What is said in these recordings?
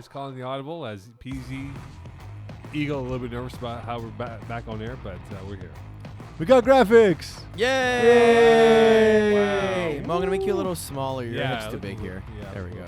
Nicolas calling the Audible as Peeze, Eagle, a little bit nervous about how we're back on air, but we're here. We got graphics. Yay! Wow. Mo, I'm gonna make you a little smaller. Your Yeah, head's too big here. Yeah, There we go.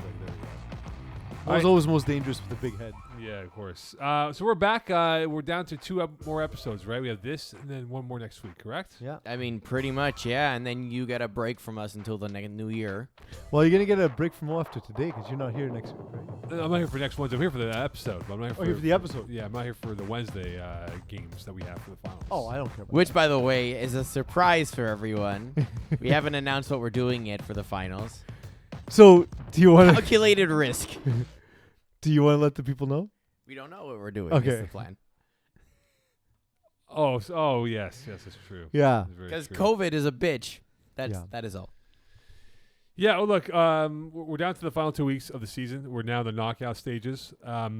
I was always most dangerous with the big head. Yeah, of course. So we're back. We're down to two more episodes, right? We have this and then one more next week, correct? Yeah. I mean, pretty much, yeah. And then you get a break from us until the new year. Well, you're gonna get a break from after today because you're not here next week, right? I'm not here for next Wednesday. I'm here for the episode. But I'm not Here for the episode. Yeah, I'm not here for the Wednesday games that we have for the finals. Oh, I don't care about Which, by the way, is a surprise for everyone. We haven't announced what we're doing yet for the finals. that. So, do you want to Calculated risk. let the people know? We don't know what we're doing. Okay. Is the plan. Oh, yes, that's true. Yeah. Because COVID is a bitch. That is all. Yeah, well, look, we're down to the final 2 weeks of the season. We're now in the knockout stages.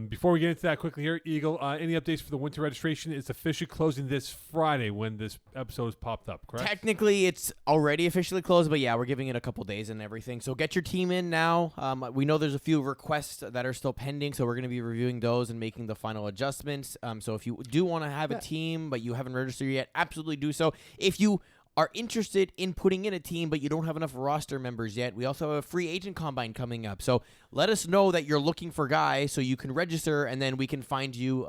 Before we get into that quickly here, Eagle, any updates for the winter registration? It's officially closing this Friday when this episode is popped up, correct? Technically, it's already officially closed, but yeah, we're giving it a couple days and everything. So get your team in now. We know there's a few requests that are still pending, so we're going to be reviewing those and making the final adjustments. So if you do want to have a team, but you haven't registered yet, absolutely do so. If you are interested in putting in a team, but you don't have enough roster members yet, we also have a free agent combine coming up. So let us know that you're looking for guys so you can register, and then we can find you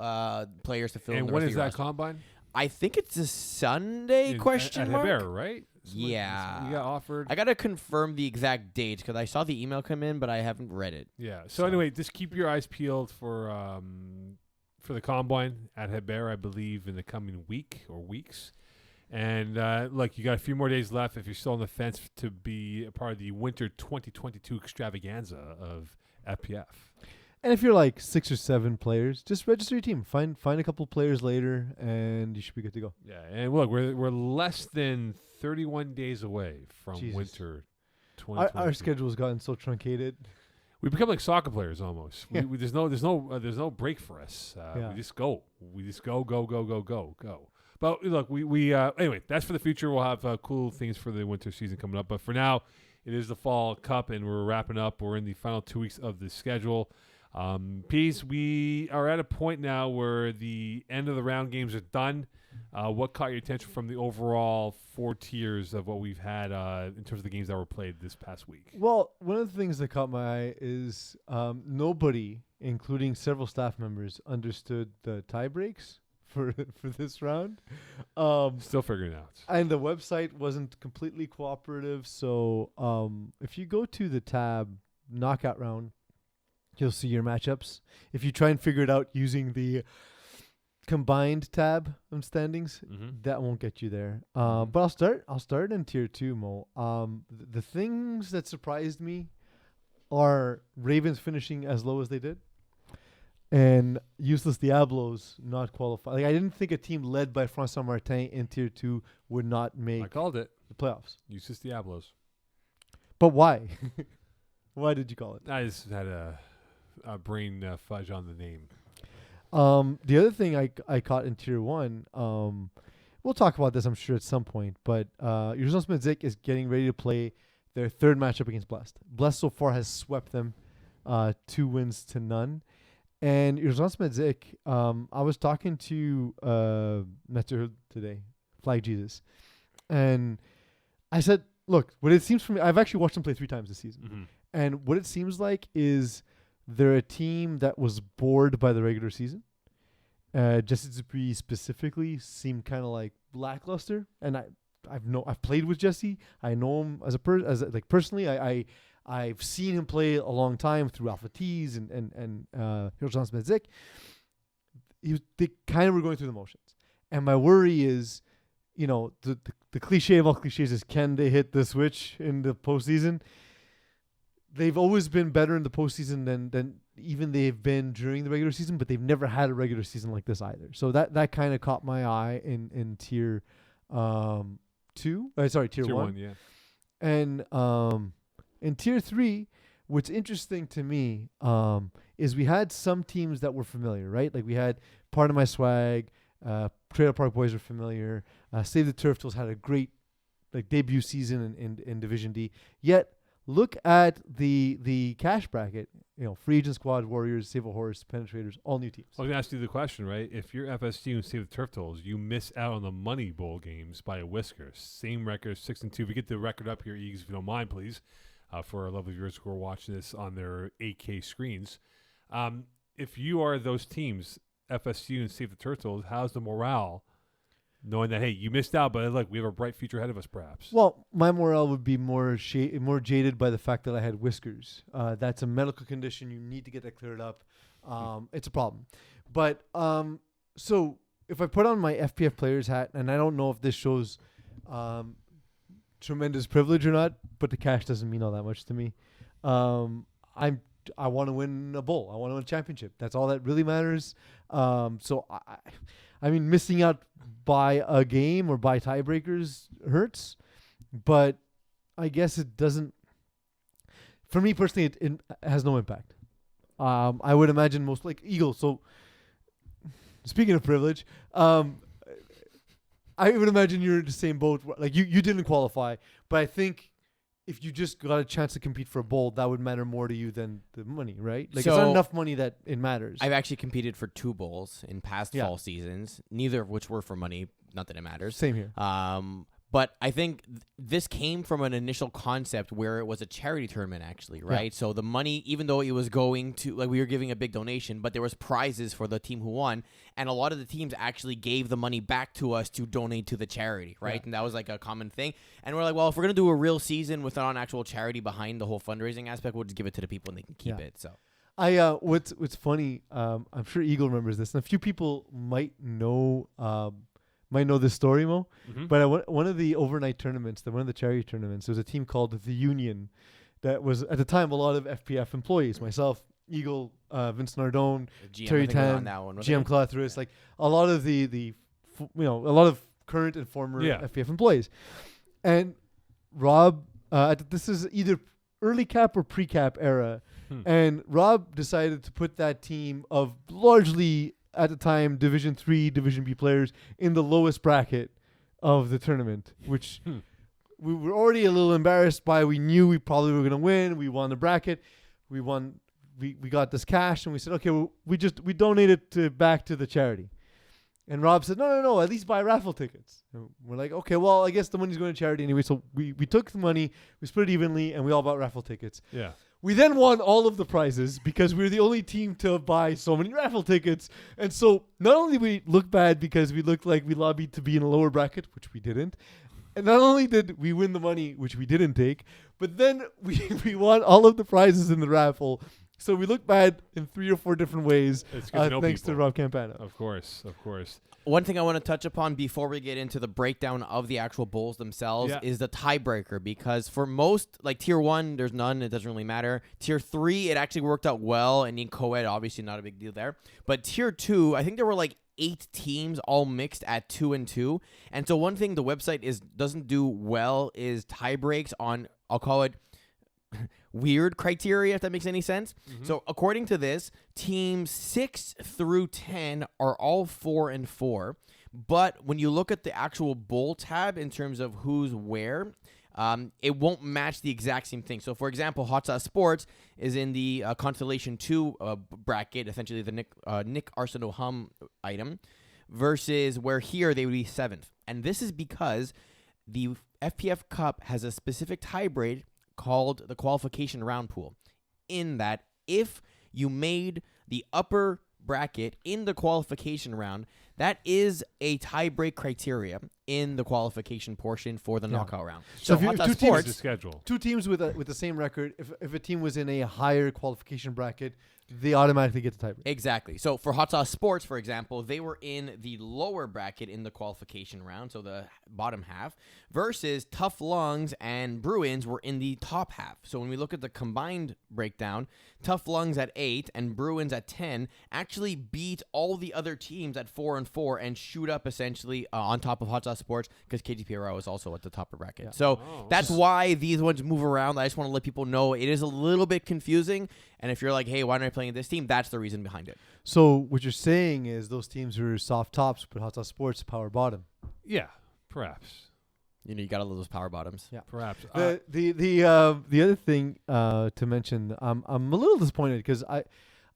players to fill in the when rest is of your that roster. combine? I think it's a Sunday, question at mark? Lapierre, right? Yeah. You got offered. I got to confirm the exact date because I saw the email come in, but I haven't read it. Yeah. So anyway, just keep your eyes peeled for the combine at Hebert, I believe, in the coming week or weeks. And look, you got a few more days left if you're still on the fence to be a part of the winter 2022 extravaganza of FPF. And if you're like 6 or 7 players, just register your team. Find a couple players later, and you should be good to go. Yeah, and look, we're less than 31 days away from Jesus. winter 2022. Our schedule's gotten so truncated. We become like soccer players almost. Yeah. There's no break for us. Yeah. We just go. We just go. But look, we anyway, that's for the future. We'll have cool things for the winter season coming up. But for now, it is the Fall Cup, and we're wrapping up. We're in the final 2 weeks of the schedule. Peeze, we are at a point now where the end of the round games are done. What caught your attention from the overall 4 tiers of what we've had in terms of the games that were played this past week? Well, one of the things that caught my eye is nobody, including several staff members, understood the tie breaks for this round. Still figuring it out. And the website wasn't completely cooperative. So if you go to the tab knockout round, you'll see your matchups. If you try and figure it out using the combined tab of standings, that won't get you there. But I'll start in tier 2, Mo. The things that surprised me are Ravens finishing as low as they did, and Useless Diablos not qualified. Like, I didn't think a team led by François Martin in tier 2 would not make I called it. the playoffs. Usus Diablos. But why? Why did you call it? I just had a brain fudge on the name. The other thing I caught in tier 1, we'll talk about this, I'm sure, at some point, but Urgence-Médic is getting ready to play their 3rd matchup against Blessed. Blessed so far has swept them 2 wins to none. And Urgence-Médic, I was talking to Mathieu today, Flag Jesus, and I said, look, what it seems for me, I've actually watched them play 3 times this season, and what it seems like is they're a team that was bored by the regular season. Jesse Dupuis specifically seemed kind of like lackluster, and I've played with Jesse. I know him as personally. I've seen him play a long time through Alpha T's and Urgence-Médic. They kind of were going through the motions, and my worry is, the cliche of all cliches is, can they hit the switch in the postseason? They've always been better in the postseason than even they've been during the regular season, but they've never had a regular season like this either. So that kind of caught my eye in tier 2. Tier 1. Yeah. And in tier 3, what's interesting to me is we had some teams that were familiar, right? Like we had Part of My Swag, Trailer Park Boys were familiar. Save the Turf Tools had a great debut season in Division D. Yet look at the cash bracket free agent squad, warriors, save a horse, penetrators, all new teams. I was going to ask you the question, right? If you're FSU and Save the Turf Turtles, you miss out on the Money Bowl games by a whisker. Same record, 6-2. If we get the record up here, Eags, if you don't mind, please, for our lovely viewers who are watching this on their 8K screens. If you are those teams, FSU and Save the Turtles, how's the morale knowing that, hey, you missed out, but look, we have a bright future ahead of us, perhaps? Well, my morale would be more jaded by the fact that I had whiskers. That's a medical condition. You need to get that cleared up. It's a problem. But so if I put on my FPF player's hat, and I don't know if this shows tremendous privilege or not, but the cash doesn't mean all that much to me. I want to win a bowl. I want to win a championship. That's all that really matters. So I mean, missing out by a game or by tiebreakers hurts, but I guess it doesn't. For me personally, it has no impact. I would imagine most like Eagle. So speaking of privilege, I would imagine you're in the same boat. Like you didn't qualify, but I think if you just got a chance to compete for a bowl, that would matter more to you than the money, right? Like it's not enough money that it matters. I've actually competed for 2 bowls in past fall seasons, neither of which were for money. Not that it matters. Same here. But I think this came from an initial concept where it was a charity tournament, actually, right? Yeah. So the money, even though it was going to, like, we were giving a big donation, but there was prizes for the team who won, and a lot of the teams actually gave the money back to us to donate to the charity, right? Yeah. And that was like a common thing. And we're like, well, if we're gonna do a real season without an actual charity behind the whole fundraising aspect, we'll just give it to the people and they can keep it. So. What's funny, I'm sure Eagle remembers this, and a few people might know this story, Mo. Mm-hmm. But one of the overnight tournaments, one of the charity tournaments, there was a team called the Union that was at the time a lot of FPF employees, myself, Eagle, Vince Nardone, Terry Tan, GM Clathris, like a lot of a lot of current and former FPF employees. And Rob, this is either early cap or pre-cap era, and Rob decided to put that team of largely at the time Division 3, Division B players in the lowest bracket of the tournament, which we were already a little embarrassed by. We knew we probably were going to win. We won the bracket. We won. We got this cash, and we said, okay, we donated back to the charity. And Rob said, no, at least buy raffle tickets. And we're like, okay, well, I guess the money's going to charity anyway. So we took the money, we split it evenly, and we all bought raffle tickets. Yeah. We then won all of the prizes because we were the only team to buy so many raffle tickets. And so not only we look bad because we looked like we lobbied to be in a lower bracket, which we didn't, and not only did we win the money, which we didn't take, but then we won all of the prizes in the raffle. So we look bad in 3 or 4 different ways, thanks to Rob Campana. Of course. One thing I want to touch upon before we get into the breakdown of the actual bowls themselves is the tiebreaker, because for most, like Tier 1, there's none. It doesn't really matter. Tier 3, it actually worked out well, and in co-ed, obviously not a big deal there. But Tier 2, I think there were like 8 teams all mixed at 2-2. And so one thing the website doesn't do well is tie breaks on, I'll call it, weird criteria, if that makes any sense. Mm-hmm. So according to this, teams 6 through 10 are all 4-4. But when you look at the actual bowl tab in terms of who's where, it won't match the exact same thing. So for example, Hot Sauce Sports is in the Consolation 2 bracket, essentially the Nick Arsenault-Hum item, versus where here they would be 7th. And this is because the FPF Cup has a specific tie break called the qualification round pool, in that if you made the upper bracket in the qualification round, that is a tie-break criteria in the qualification portion for the knockout round. So if Hot Sports, schedule 2 teams with the same record, if a team was in a higher qualification bracket, they automatically get the tiebreak. Exactly. So for Hot Sauce Sports, for example, they were in the lower bracket in the qualification round, so the bottom half, versus Tough Lungs and Bruins were in the top half. So when we look at the combined breakdown, Tough Lungs at 8 and Bruins at 10 actually beat all the other teams at 4-4 and shoot up essentially on top of Hot Sauce Sports, because KGPRO is also at the top of bracket. Yeah. So that's why these ones move around. I just want to let people know it is a little bit confusing. And if you're like, hey, why am I playing this team? That's the reason behind it. So what you're saying is those teams who are soft tops, but Hot Sauce Sports power bottom. Yeah, perhaps. You got to love those power bottoms. Yeah. Perhaps. The other thing to mention, I'm a little disappointed because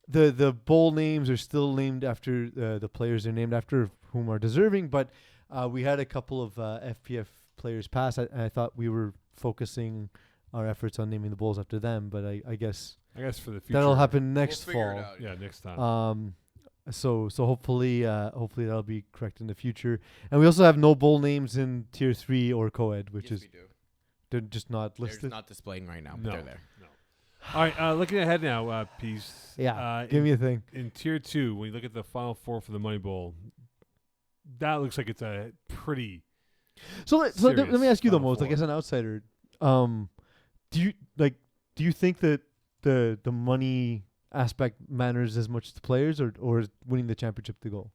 the bowl names are still named after the players they're named after, whom are deserving. But we had a couple of FPF players pass. I thought we were focusing our efforts on naming the bowls after them, but I guess for the future. that'll happen next We'll figure it fall. out, Yeah, next time. So hopefully that'll be correct in the future. And we also have no bowl names in tier 3 or co-ed, which Yes, is we do. they're just not They're listed. not displaying right now, but No. they're there. All right, looking ahead now, Peeze. Yeah, give me a thing. In tier 2, when you look at the final 4 for the Money Bowl, that looks like it's a pretty. So let me ask you though, Final Mose, like Four. as an outsider, do you think that the money aspect matters as much to players, or is winning the championship the goal?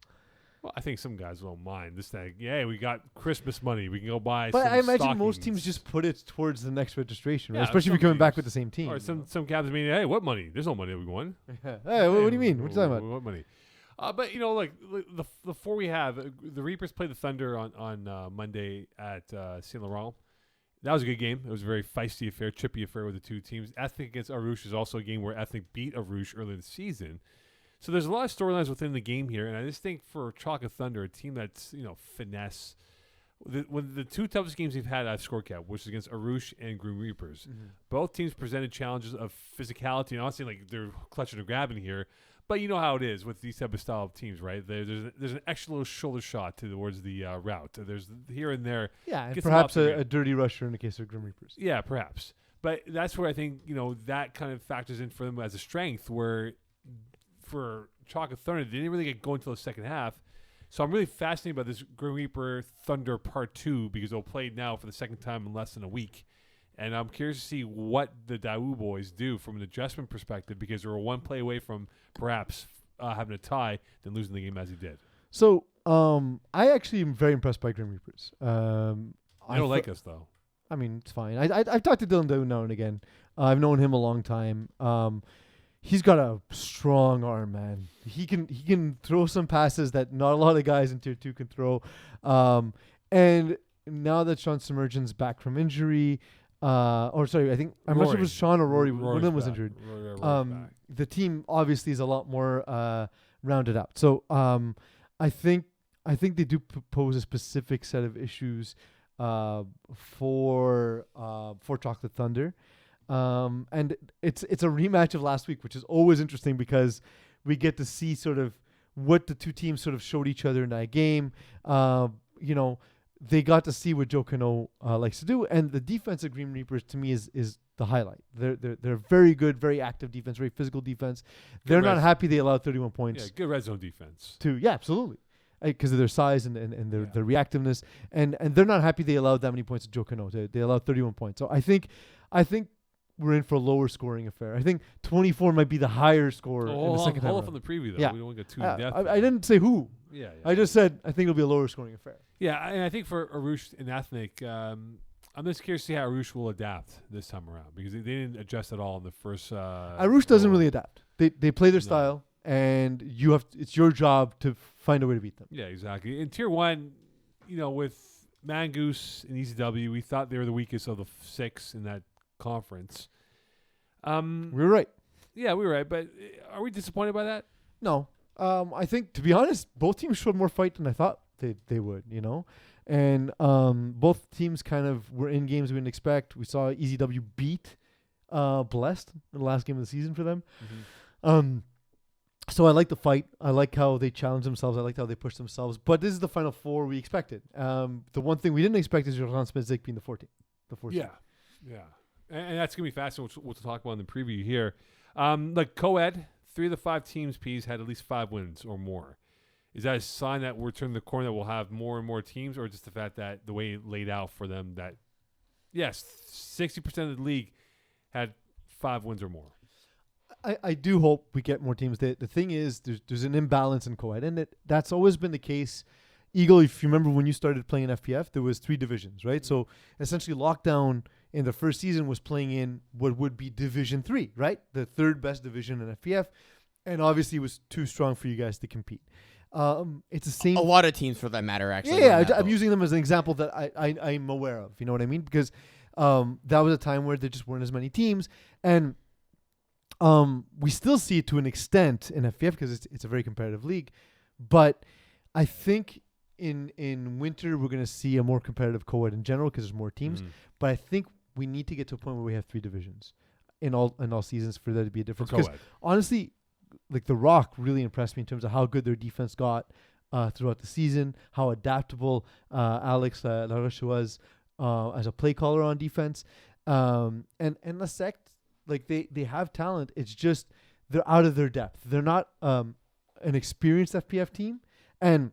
Well, I think some guys won't mind this thing. Yeah, we got Christmas money. We can go buy. But some I imagine most stockings. teams just put it towards the next registration, right? Yeah, Especially if some you're coming back teams. with the same team. Or some captains mean, hey, what money? There's no money that we won. Hey, what do you mean? What are you talking about? What money? But like the 4 we have, the Reapers played the Thunder on Monday at Saint Laurent. That was a good game. It was a very feisty affair, chippy affair with the two teams. Ethnic against Arouche is also a game where Ethnic beat Arouche earlier this season. So there's a lot of storylines within the game here, and I just think for Chocolate Thunder, a team that's finesse. When the two toughest games they've had at Scorecap, which is against Arouche and Grim Reapers, both teams presented challenges of physicality, and honestly, like they're clutching and grabbing here. But you know how it is with these type of style of teams, right? There's an extra little shoulder shot towards the route. There's here and there. Yeah, and Gets them perhaps off the a dirty rusher in the case of Grim Reapers. Yeah, perhaps. But that's where I think, that kind of factors in for them as a strength, where for Chocolate Thunder, they didn't really get going until the second half. So I'm really fascinated by this Grim Reaper Thunder Part 2 because they'll play now for the second time in less than a week. And I'm curious to see what the Daewoo boys do from an adjustment perspective because they were one play away from perhaps having a tie than losing the game as he did. So I actually am very impressed by Grim Reapers. I don't like us, though. I mean, it's fine. I've talked to Dylan Daewoo now and again. I've known him a long time. He's got a strong arm, man. He can throw some passes that not a lot of guys in Tier 2 can throw. And now that Sean Submergent's back from injury, I'm not sure if it was Sean or Rory. One of them was injured. Rory's back. The team obviously is a lot more rounded out. So I think they do pose a specific set of issues for Chocolate Thunder. And it's a rematch of last week, which is always interesting because we get to see sort of what the two teams sort of showed each other in that game. They got to see what Joe Cano likes to do, and the defense of Green Reapers to me is the highlight. They're very good, very active defense, very physical defense. They're not happy they allowed 31 points. Yeah, good red zone defense. Absolutely. Because of their size and their reactiveness, and they're not happy they allowed that many points to Joe Cano. They allowed 31 points. So I think we're in for a lower scoring affair. I think 24 might be the higher score in the second time. Hold up on the preview, though. Yeah. We don't want to get too in-depth. I didn't say who. Yeah. I just said I think it'll be a lower scoring affair. Yeah, and I think for Arouche and Ethnic, I'm just curious to see how Arouche will adapt this time around because they didn't adjust at all in the first. Arouche doesn't really adapt. They play their style, and it's your job to find a way to beat them. Yeah, exactly. In Tier 1, with Mangoose and ECW, we thought they were the weakest of the 6 in that conference. We were right. Yeah, we were right, but are we disappointed by that? No. I think, to be honest, both teams showed more fight than I thought they would, And both teams kind of were in games we didn't expect. We saw ECW beat Blessed in the last game of the season for them. Mm-hmm. So I like the fight. I like how they challenge themselves. I like how they push themselves. But this is the Final Four we expected. The one thing we didn't expect is Johan Smith-Zick being the 14th. Yeah. And that's going to be fascinating, which we'll talk about in the preview here. Like co-ed, 3 of the 5 teams, Peeze, had at least 5 wins or more. Is that a sign that we're turning the corner, that we'll have more and more teams, or just the fact that the way it laid out for them that, yes, 60% of the league had 5 wins or more? I do hope we get more teams. The thing is, there's an imbalance in co-ed, and that's always been the case. Eagle, if you remember when you started playing FPF, there was 3 divisions, right? So essentially Lockdown in the first season was playing in what would be Division 3, right? The third best division in FPF. and obviously it was too strong for you guys to compete. It's the same. A lot of teams, for that matter, actually. Yeah, I'm using them as an example that I'm aware of. You know what I mean? Because that was a time where there just weren't as many teams, and we still see it to an extent in FPF because it's a very competitive league. But I think in winter we're going to see a more competitive co-ed in general because there's more teams. But I think we need to get to a point where we have 3 divisions in all seasons for there to be a difference. Because honestly, like the Rock really impressed me in terms of how good their defense got throughout the season, how adaptable Alex Laroche was as a play caller on defense, and the sect, like they have talent. It's just they're out of their depth. They're not an experienced FPF team, and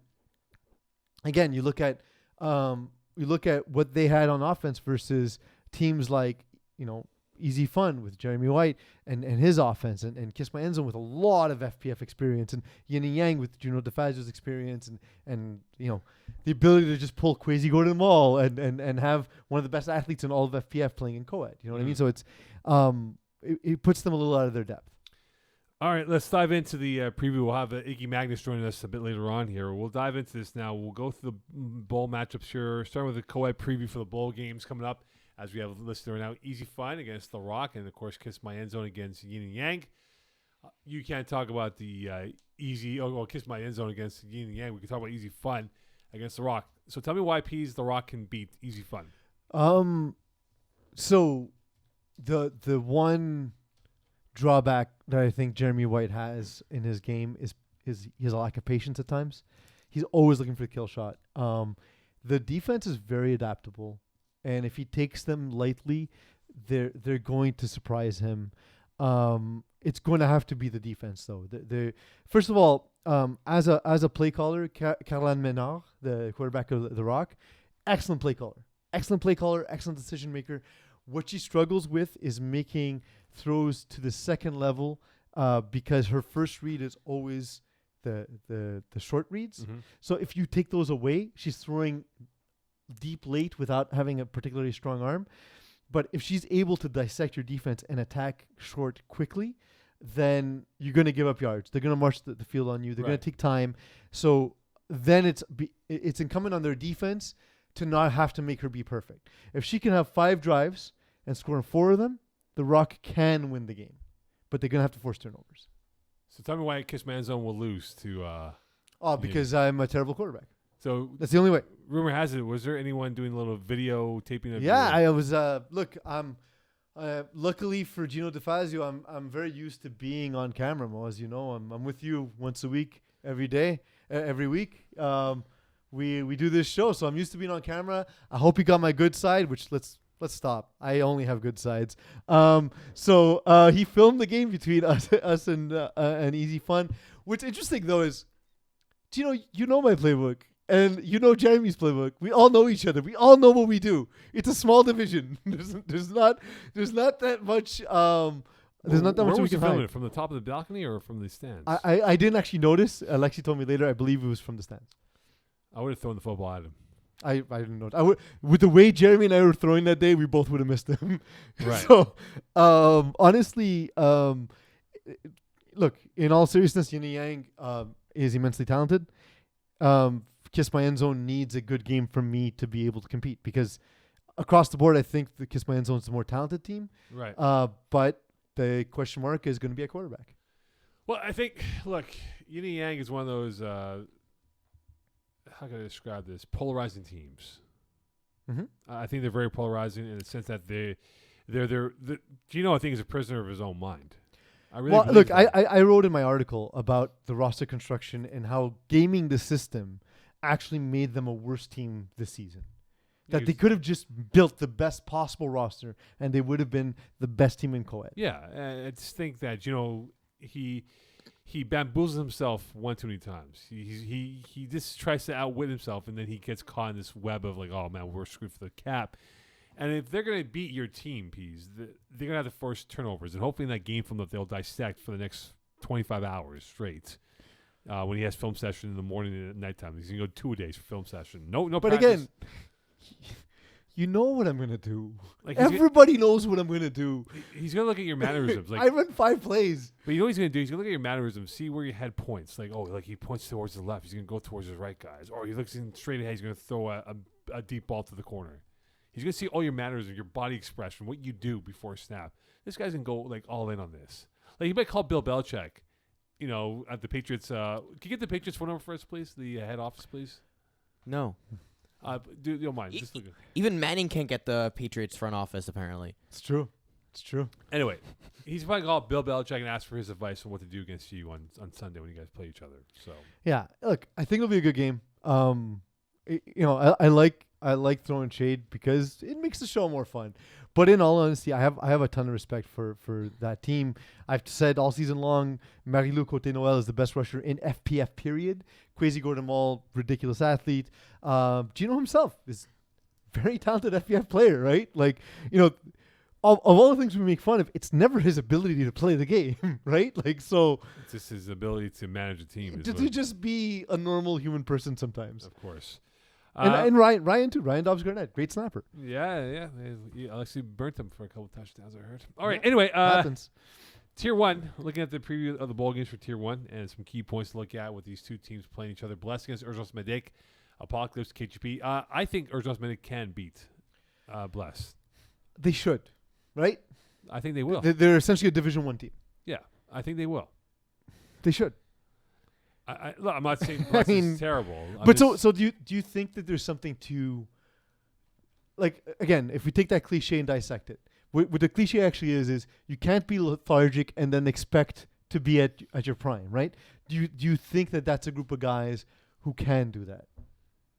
again, you look at what they had on offense versus teams like Easy Fun with Jeremy White and his offense, and Kiss My End Zone with a lot of FPF experience, and Yin and Yang with Juno DeFazio's experience, and the ability to just pull Quasi go to the mall and have one of the best athletes in all of FPF playing in co-ed. You know what I mean? So it's it puts them a little out of their depth. All right, let's dive into the preview. We'll have Iggy Magnus joining us a bit later on here. We'll dive into this now. We'll go through the bowl matchups here, starting with the co-ed preview for the bowl games coming up. As we have listed right now, Easy Fun against The Rock, and of course, Kiss My End Zone against Yin and Yang. You can't talk about the Kiss My End Zone against Yin and Yang. We can talk about Easy Fun against The Rock. So tell me why Peeze The Rock can beat Easy Fun. So the one drawback that I think Jeremy White has in his game is he has a lack of patience at times. He's always looking for the kill shot. The defense is very adaptable. And if he takes them lightly, they're going to surprise him. It's going to have to be the defense, though. First of all, as a play caller, Caroline Menard, the quarterback of the Rock, excellent play caller, excellent decision maker. What she struggles with is making throws to the second level because her first read is always the short reads. Mm-hmm. So if you take those away, she's throwing deep late without having a particularly strong arm. But if she's able to dissect your defense and attack short quickly, then you're going to give up yards. They're going to march the field on you. They're going to take time. So then it's incumbent on their defense to not have to make her be perfect. If she can have 5 drives and score 4 of them, the Rock can win the game. But they're going to have to force turnovers. So tell me why Kiss My End Zone will lose to... because I'm a terrible quarterback. So that's the only way. Rumor has it, was there anyone doing a little video taping of? Yeah, I was. Look, I'm. Luckily for Gino DeFazio, I'm very used to being on camera. Mo, as you know, I'm with you once a week, every day, every week. We do this show, so I'm used to being on camera. I hope you got my good side. Which let's stop. I only have good sides. So he filmed the game between us and Easy Fun. What's interesting though is, Gino, you know my playbook. And you know Jeremy's playbook. We all know each other. We all know what we do. It's a small division. There's not that much. There's not that much we can film hide. it from the top of the balcony or from the stands. I didn't actually notice. Alexi told me later. I believe it was from the stands. I would have thrown the football at him. I didn't know. With the way Jeremy and I were throwing that day, we both would have missed him. Right. So honestly, look. In all seriousness, Yin and Yang is immensely talented. Kiss My End Zone needs a good game from me to be able to compete because across the board, I think the Kiss My End Zone is the more talented team. Right. But the question mark is going to be at quarterback. Well, I think, look, Yin and Yang is one of those, how can I describe this, polarizing teams. Mm-hmm. I think they're very polarizing in the sense that Gino, I think, is a prisoner of his own mind. I really look, I wrote in my article about the roster construction and how gaming the system actually made them a worse team this season. That they could have just built the best possible roster and they would have been the best team in co-ed. Yeah, I just think that, he bamboozles himself one too many times. He just tries to outwit himself and then he gets caught in this web of like, oh man, we're screwed for the cap. And if they're going to beat your team, Peeze, they're going to have to force turnovers. And hopefully in that game film that they'll dissect for the next 25 hours straight. When he has film session in the morning and at nighttime. He's going to go 2 days for film session. No But practice. again, you know what I'm gonna do. Like Everybody knows what I'm gonna do. he's gonna look at your mannerisms. Like I run 5 plays. But you know what he's gonna do? He's gonna look at your mannerisms, see where your head points. Like, oh, like he points towards the left. He's gonna go towards his right, guys. Or he looks in straight ahead. He's gonna throw a deep ball to the corner. He's gonna see all your mannerisms, your body expression, what you do before snap. This guy's gonna go like all in on this. Like he might call Bill Belichick, you know, at the Patriots. Can you get the Patriots phone number for us, please? The head office, please. No. You don't mind. Just look at Even Manning can't get the Patriots front office, apparently. It's true. It's true. Anyway, he's probably call Bill Belichick and ask for his advice on what to do against you on Sunday when you guys play each other. So Yeah. Look, I think it'll be a good game. I like throwing shade because it makes the show more fun. But in all honesty, I have a ton of respect for that team. I've said all season long, Marie-Lou Côté-Noël is the best rusher in FPF period. Kwesi Gordon-Mall, ridiculous athlete. Gino himself is very talented FPF player, right? Like, you know, of all the things we make fun of, it's never his ability to play the game, right? Like, so it's just his ability to manage a team. To just be a normal human person sometimes. Of course. And Ryan too. Ryan Dobbs-Garnett, great snapper. Yeah. He actually burnt him for a couple touchdowns, I heard. All right, anyway. Happens. Tier 1, looking at the preview of the bowl games for Tier 1 and some key points to look at with these two teams playing each other. Blessed against Arsenault-Hum, Apocalypse, KGP. I think Arsenault-Hum can beat Blessed. They should, right? I think they will. They're essentially a Division 1 team. Yeah, I think they will. They should. Look, I'm not saying Blessed is terrible. But so do you think that there's something to, like, again, if we take that cliche and dissect it, what the cliche actually is you can't be lethargic and then expect to be at your prime, right? Do you think that that's a group of guys who can do that?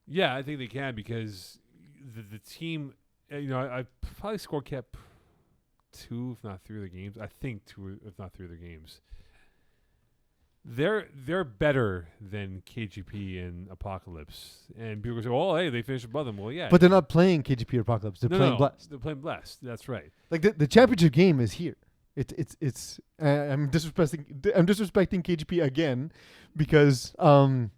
Yeah, I think they can because the team, I probably score kept 2, if not 3 of the games. I think 2, if not 3 of the games. They're better than KGP and Apocalypse. And people say, "Oh, hey, they finished above them." Well, yeah. But they're not playing KGP or Apocalypse. They're playing Blessed. They're playing Blessed. That's right. Like the championship game is here. It's I'm disrespecting KGP again because I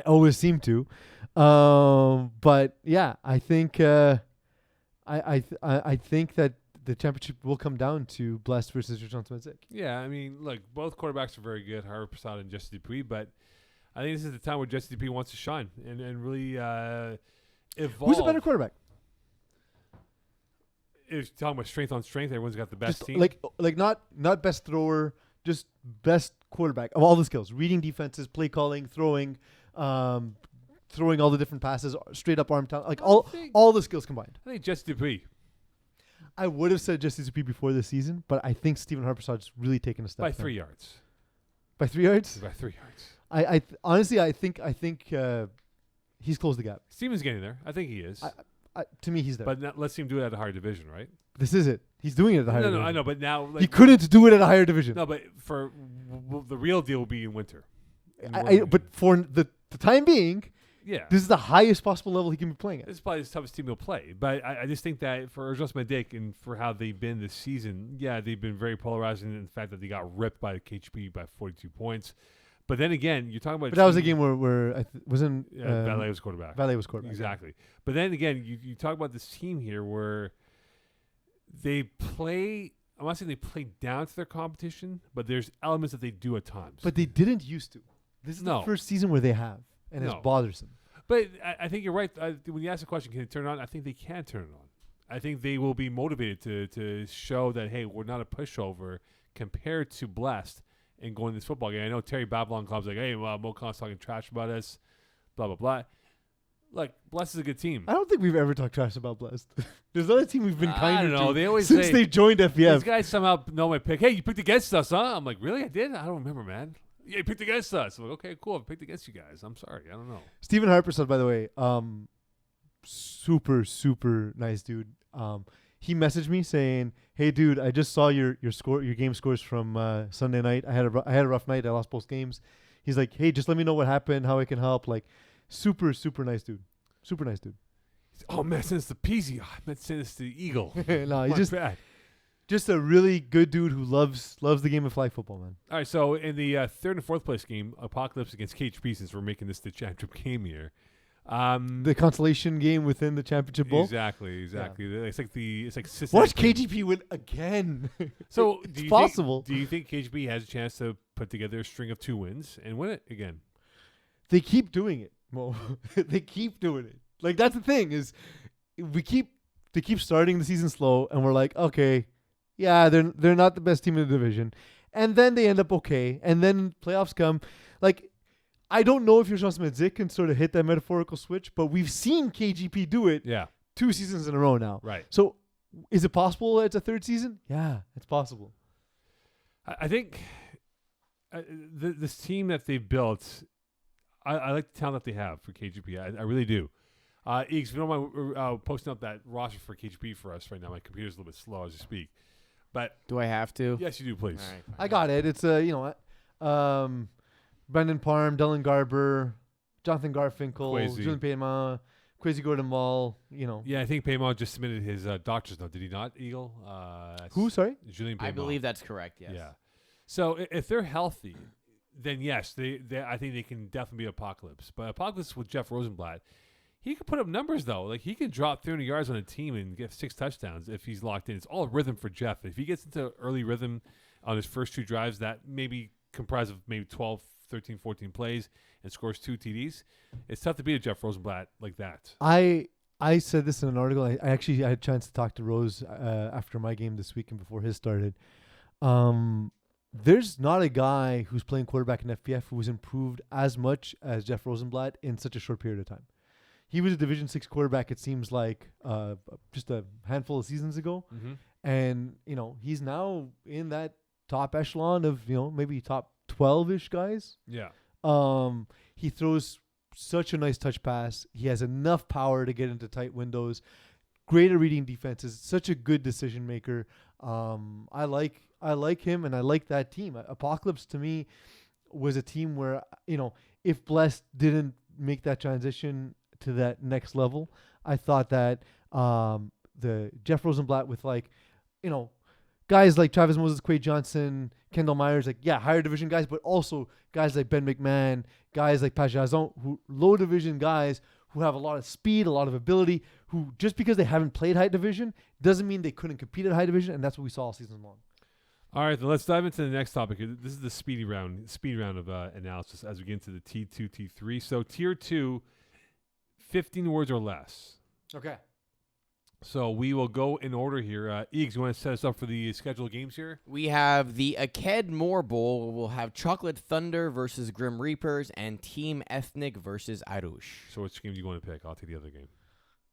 always seem to. But yeah, I think I think that the championship will come down to Blessed versus Arsenault-Hum. Yeah, I mean, look, both quarterbacks are very good, Harvard Prasad and Jesse Dupuis, but I think this is the time where Jesse Dupuis wants to shine and really evolve. Who's a better quarterback? If you're talking about strength on strength, everyone's got the best Just team. Like not best thrower, just best quarterback of all the skills: reading defenses, play calling, throwing all the different passes, straight up arm talent, like all the skills combined. I think Jesse Dupuis. I would have said Jesse Dupuis before this season, but I think Stephen Harpersad's really taken a step By 3 yards. By 3 yards? By 3 yards. I honestly I think he's closed the gap. Steven's getting there. I think he is. To me, he's there. But let's see him do it at a higher division, right? This is it. He's doing it at the higher division. No, I know, but now he couldn't do it at a higher division. No, but for the real deal will be in winter. But for the time being, yeah, this is the highest possible level he can be playing at. This is probably the toughest team he'll play. But I just think that for Arsenault-Hum and for how they've been this season, yeah, they've been very polarizing in the fact that they got ripped by the KHP by 42 points. But then again, you're talking about... But that was a game where wasn't... Valet was quarterback. Valet was quarterback. Exactly. But then again, you talk about this team here where they play... I'm not saying they play down to their competition, but there's elements that they do at times. But they didn't used to. This is the first season where they have. And it's bothersome. But I think you're right. When you ask the question, can it turn it on? I think they can turn it on. I think they will be motivated to show that, hey, we're not a pushover compared to Blessed and going to this football game. I know Terry Babylon Club's like, hey, well, Mo Khan's talking trash about us, blah, blah, blah. Look, Blessed is a good team. I don't think we've ever talked trash about Blessed. There's another team we've been kind to. They always since they joined FBF. These guys somehow know my pick. Hey, you picked against us, huh? I'm like, really? I did? I don't remember, man. Yeah, you picked against us. I'm like, okay, cool. I picked against you guys. I'm sorry. I don't know. Stephen Harperson, by the way, super, super nice dude. He messaged me saying, "Hey, dude, I just saw your game scores from Sunday night. I had a rough night. I lost both games." He's like, "Hey, just let me know what happened, how I can help." Like, super, super nice dude. Super nice dude. Oh man, send this to Peeze. I meant to send this to Eagle. No, he's just a really good dude who loves the game of flag football, man. All right, so in the third and fourth place game, Apocalypse against KHP, since we're making this the championship game here, The consolation game within the championship bowl. Exactly. It's like Watch KGP win again. So it's possible. Do you think KGP has a chance to put together a string of 2 wins and win it again? They keep doing it, Mo. They keep doing it. Like, that's the thing is, they keep starting the season slow, and we're like, okay, yeah, they're not the best team in the division, and then they end up okay, and then playoffs come. Like, I don't know if your Smith-Zick can sort of hit that metaphorical switch, but we've seen KGP do it 2 seasons in a row now. Right. So, is it possible it's a 3rd season? Yeah, it's possible. I think this team that they've built, I like the talent that they have for KGP. I really do. Eeks, if you don't mind posting up that roster for KGP for us right now. My computer's a little bit slow as you speak. But do I have to? Yes, you do, please. All right, I got it. It's Brendan Parham, Dylan Garber, Jonathan Garfinkel, Julian Payma, Kwesi Gordon Mall, Yeah, I think Payma just submitted his doctor's note. Did he not, Eagle? Who, sorry? Julian Payma. I believe that's correct, yes. Yeah. So if they're healthy, then yes, I think they can definitely be Apocalypse. But Apocalypse with Jeff Rosenblatt, he could put up numbers, though. Like, he can drop 300 yards on a team and get 6 touchdowns if he's locked in. It's all rhythm for Jeff. If he gets into early rhythm on his first 2 drives, that maybe comprised of maybe 12, 13, 14 plays and scores 2 TDs, it's tough to beat a Jeff Rosenblatt like that. I said this in an article. I actually had a chance to talk to Rose after my game this week and before his started. There's not a guy who's playing quarterback in FPF who has improved as much as Jeff Rosenblatt in such a short period of time. He was a Division 6 quarterback, it seems like, just a handful of seasons ago. Mm-hmm. And, he's now in that top echelon of, maybe top 12-ish guys. Yeah. He throws such a nice touch pass. He has enough power to get into tight windows. Great at reading defenses. Such a good decision maker. I like him, and I like that team. Apocalypse, to me, was a team where, if Blessed didn't make that transition to that next level, I thought that the Jeff Rosenblatt with, guys like Travis Moses, Quay Johnson, Kendall Myers, higher division guys, but also guys like Ben McMahon, guys like Pajazon, who low division guys who have a lot of speed, a lot of ability, who just because they haven't played high division doesn't mean they couldn't compete at high division, and that's what we saw all season long. All right, then let's dive into the next topic. This is the speed round of analysis as we get into the T2, T3. So Tier 2, 15 words or less. Okay. So we will go in order here. Eags, you want to set us up for the scheduled games here? We have the Akked Moore Bowl. We'll have Chocolate Thunder versus Grim Reapers and Team Ethnic versus Arush. So which game do you want to pick? I'll take the other game.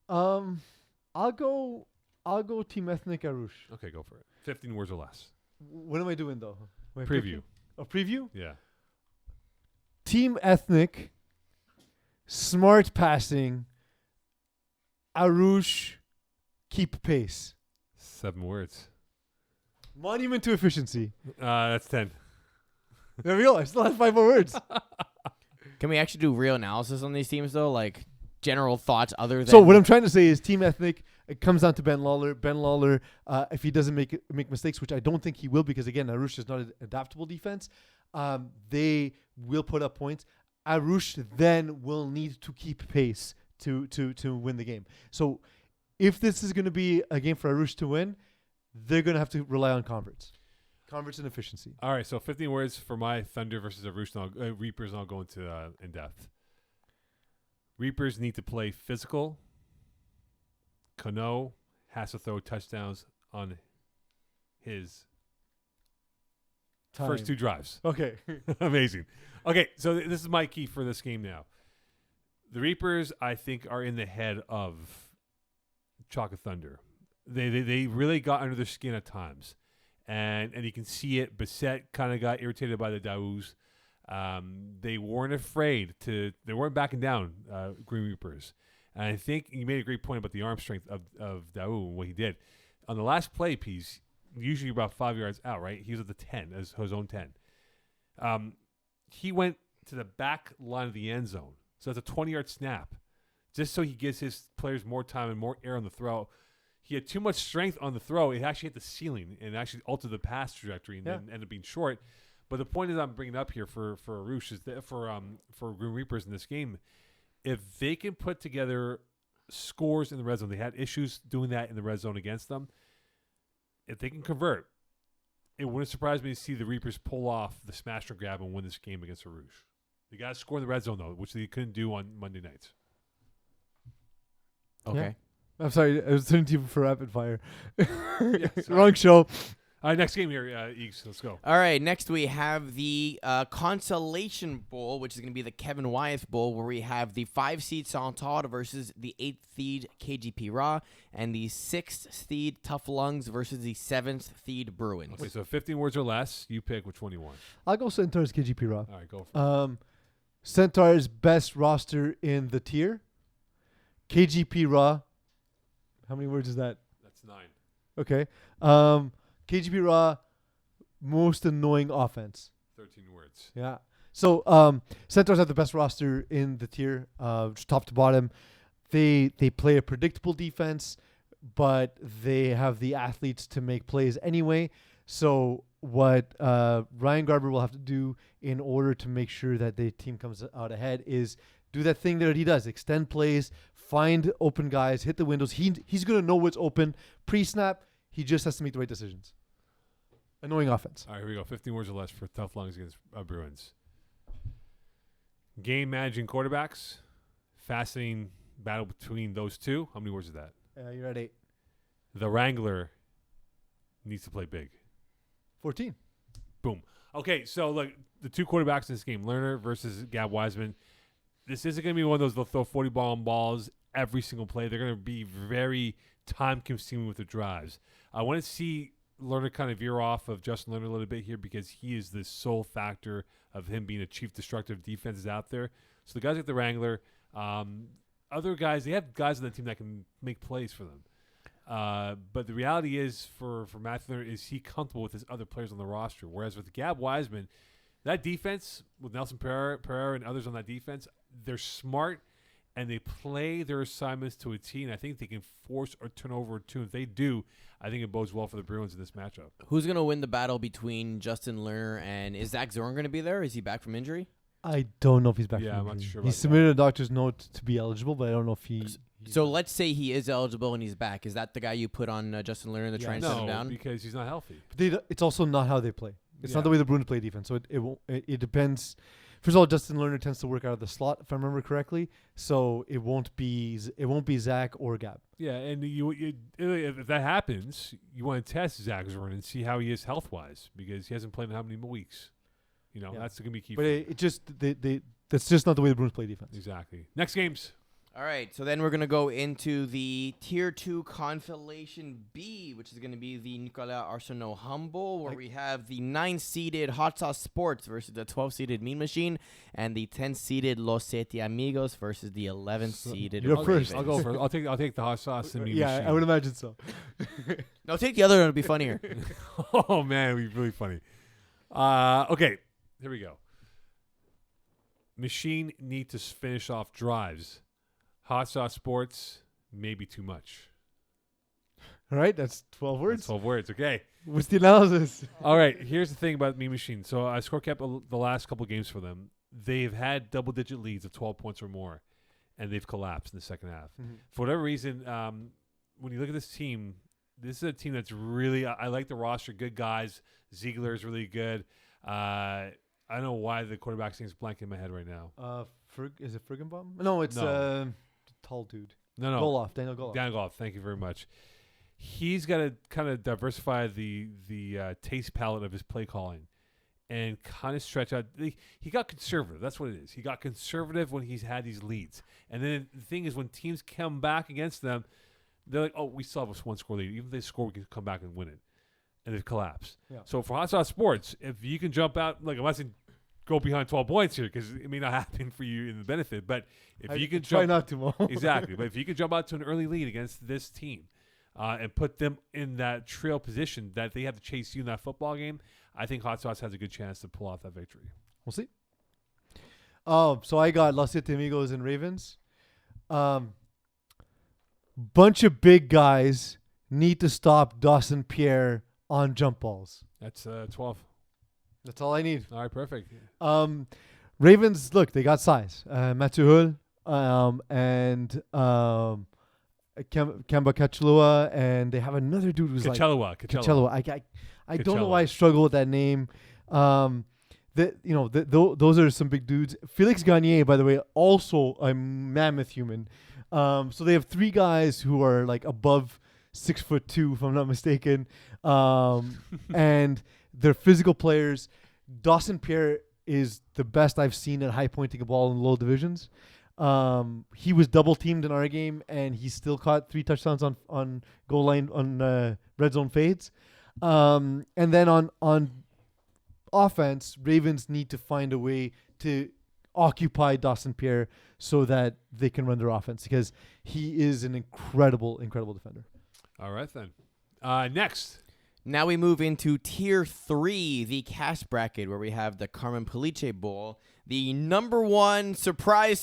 I'll go Team Ethnic Arush. Okay, go for it. 15 words or less. What am I doing though? Preview. A preview? Yeah. Team Ethnic, smart passing, Arush, keep pace. 7 words. Monument to efficiency. That's 10. There we go. I still have 5 more words. Can we actually do real analysis on these teams though? Like general thoughts other than. So what I'm trying to say is Team Ethnic. It comes down to Ben Lawler. Ben Lawler, if he doesn't make mistakes, which I don't think he will, because again, Arush is not an adaptable defense. They will put up points. Arush then will need to keep pace to win the game. So if this is going to be a game for Arush to win, they're going to have to rely on converts and efficiency. All right, so 15 words for my Thunder versus Arush. Reapers, and I'll go into in depth. Reapers need to play physical. Cano has to throw touchdowns on his first 2 drives. Okay. Amazing. Okay, so this is my key for this game now. The Reapers, I think, are in the head of Chocolate Thunder. They really got under their skin at times. And you can see it. Bissett kind of got irritated by the Daouz. They weren't afraid to. They weren't backing down, Green Reapers. And I think you made a great point about the arm strength of Daou and what he did. On the last play piece, usually about 5 yards out, right? He was at the 10, as his own 10. He went to the back line of the end zone. So that's a 20-yard snap. Just so he gives his players more time and more air on the throw. He had too much strength on the throw. It actually hit the ceiling and actually altered the pass trajectory and then ended up being short. But the point is I'm bringing up here for Arush is that for Grim Reapers in this game, if they can put together scores in the red zone, they had issues doing that in the red zone against them. If they can convert, it wouldn't surprise me to see the Reapers pull off the smash and grab and win this game against the Rouge. They got to score in the red zone, though, which they couldn't do on Monday nights. Okay. Yeah. I'm sorry, I was turning to you for rapid fire. Yeah, Wrong show. All right, next game here, Eeks. Let's go. All right, next we have the Consolation Bowl, which is going to be the Kevin Wyeth Bowl, where we have the 5-seed Chenard versus the 8th-seed KGP Raw, and the 6th-seed Tough Lungs versus the 7th-seed Bruins. Okay, so 15 words or less. You pick which one you want. I'll go Centaur's KGP Raw. All right, go for it. Centaur's best roster in the tier. KGP Raw. How many words is that? That's 9. Okay. KGP Raw, most annoying offense. 13 words. Yeah. So Centaurs have the best roster in the tier, just top to bottom. They play a predictable defense, but they have the athletes to make plays anyway. So what Ryan Garber will have to do in order to make sure that the team comes out ahead is do that thing that he does: extend plays, find open guys, hit the windows. He's gonna know what's open pre-snap. He just has to make the right decisions. Annoying offense. All right, here we go. 15 words or less for Tough Lungs against Bruins. Game managing quarterbacks. Fascinating battle between those two. How many words is that? You're at 8. The Wrangler needs to play big. 14. Boom. Okay, so look, the two quarterbacks in this game, Lerner versus Gab Wiseman. This isn't going to be one of those they'll throw 40 balls every single play. They're going to be very time-consuming with the drives. I want to see Lerner kind of veer off of Justin Lerner a little bit here because he is the sole factor of him being a chief destructive defenses out there. So the guys like the Wrangler, other guys, they have guys on the team that can make plays for them. But the reality is for Matthew Lerner is he comfortable with his other players on the roster. Whereas with Gab Wiseman, that defense with Nelson Pereira and others on that defense, they're smart and they play their assignments to a T, and I think they can force or turn over a two. If they do, I think it bodes well for the Bruins in this matchup. Who's going to win the battle between Justin Lerner and is Zach Zorn going to be there? Is he back from injury? I don't know if he's back. Yeah, from I'm not injury. sure He about submitted a doctor's note to be eligible, but I don't know if he. So let's say he is eligible and he's back. Is that the guy you put on Justin Lerner to try and shut him No, down? because he's not healthy. But it's also not how they play. It's not Yeah. the way the Bruins play defense. So it depends. First of all, Justin Lerner tends to work out of the slot, if I remember correctly. So it won't be Zach or Gab. Yeah, and if that happens, you want to test Zach Zorn and see how he is health-wise because he hasn't played in how many weeks. You know, that's going to be key. But for that's just not the way the Bruins play defense. Exactly. Next games. All right, so then we're going to go into the Tier 2 Consolation B, which is going to be the Nicolas Arsenault-Hum Bowl, where we have the 9-seeded Hot Sauce Sports versus the 12-seeded Mean Machine, and the 10-seeded Los Siete Amigos versus the 11-seeded You're first. I'll go first. I'll take the hot sauce and Mean Yeah, Machine. I would imagine so. No, take the other one. It'll be funnier. Oh, man, it'd be really funny. Okay, here we go. Machine need to finish off drives. Hot Sauce Sports, maybe too much. All right, that's 12 words. That's 12 words, okay. What's the analysis? All right, here's the thing about Mean Machine. So I score kept the last couple games for them. They've had double-digit leads of 12 points or more, and they've collapsed in the second half. Mm-hmm. For whatever reason, when you look at this team, this is a team that's really – I like the roster, good guys. Ziegler is really good. I don't know why the quarterback name's blank in my head right now. Is it Frigenbaum? No, it's tall dude. No. Daniel Goloff. Daniel Goloff, thank you very much. He's got to kind of diversify the taste palette of his play calling and kind of stretch out. He got conservative. That's what it is. He got conservative when he's had these leads. And then the thing is when teams come back against them, they're like, oh, we still have a one-score lead. Even if they score, we can come back and win it. And they've collapsed. Yeah. So for Hot Sauce Sports, if you can jump out, like I'm not saying go behind 12 points here because it may not happen for you in the benefit, but if you can try jump not to, Mo. Exactly. But if you can jump out to an early lead against this team and put them in that trail position that they have to chase you in that football game, I think Hot Sauce has a good chance to pull off that victory. We'll see. So I got Los Siete Amigos and Ravens. Bunch of big guys need to stop Dawson Pierre on jump balls. That's 12. That's all I need. All right, perfect. Ravens, look, they got size. Mathieu Hull, and Kemba Kachalua, and they have another dude who's like Kachalua. I don't know why I struggle with that name. Those are some big dudes. Felix Gagne, by the way, also a mammoth human. So they have 3 guys who are like above 6'2", if I'm not mistaken, and they're physical players. Dawson Pierre is the best I've seen at high pointing a ball in low divisions. He was double teamed in our game, and he still caught 3 touchdowns on goal line on red zone fades. And then on offense, Ravens need to find a way to occupy Dawson Pierre so that they can run their offense, because he is an incredible defender. All right, then. Next. Now we move into Tier 3, the cash bracket, where we have the Carmine Pollice Bowl, the number 1 surprise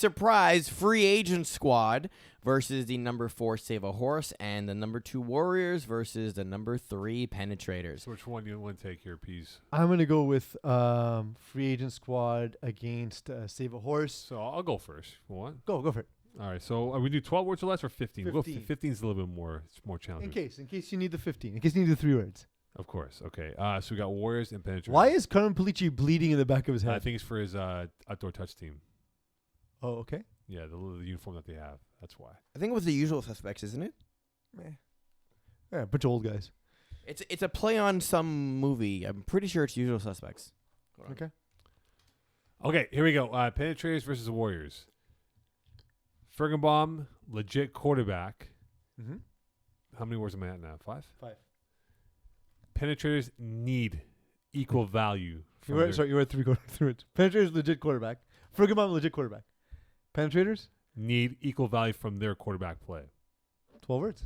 free agent squad versus the number 4 Save a Horse, and the number 2 Warriors versus the number 3 Penetrators. So which one do you want to take here, Peeze? I'm going to go with free agent squad against Save a Horse. So I'll go first. What? Go for it. All right. So are we do 12 words or less, or 15? 15 is a little bit more. It's more challenging. In case you need the 15. In case you need the 3 words. Of course. Okay. So we got Warriors and Penetrators. Why is Carmine Pollice bleeding in the back of his head? I think it's for his outdoor touch team. Oh, okay. Yeah, the uniform that they have. That's why. I think it was The Usual Suspects, isn't it? Yeah, a bunch of old guys. It's a play on some movie. I'm pretty sure it's Usual Suspects. Okay. Okay, here we go. Penetrators versus the Warriors. Fergenbaum, legit quarterback. Mm-hmm. How many words am I at now? 5? 5. Penetrators need equal value. You were at 3 words. Penetrators, legit quarterback. Fergenbaum, legit quarterback. Penetrators? Need equal value from their quarterback play. 12 words.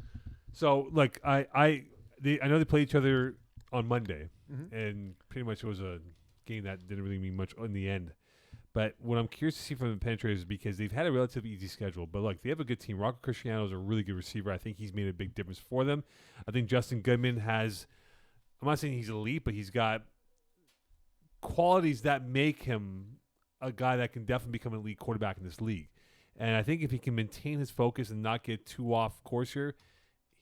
So, like, I know they played each other on Monday, Mm-hmm. and pretty much it was a game that didn't really mean much in the end. But what I'm curious to see from the Penetrators is because they've had a relatively easy schedule, but look, they have a good team. Rocco Cristiano is a really good receiver. I think he's made a big difference for them. I think Justin Goodman has, I'm not saying he's elite, but he's got qualities that make him a guy that can definitely become an elite quarterback in this league. And I think if he can maintain his focus and not get too off course here,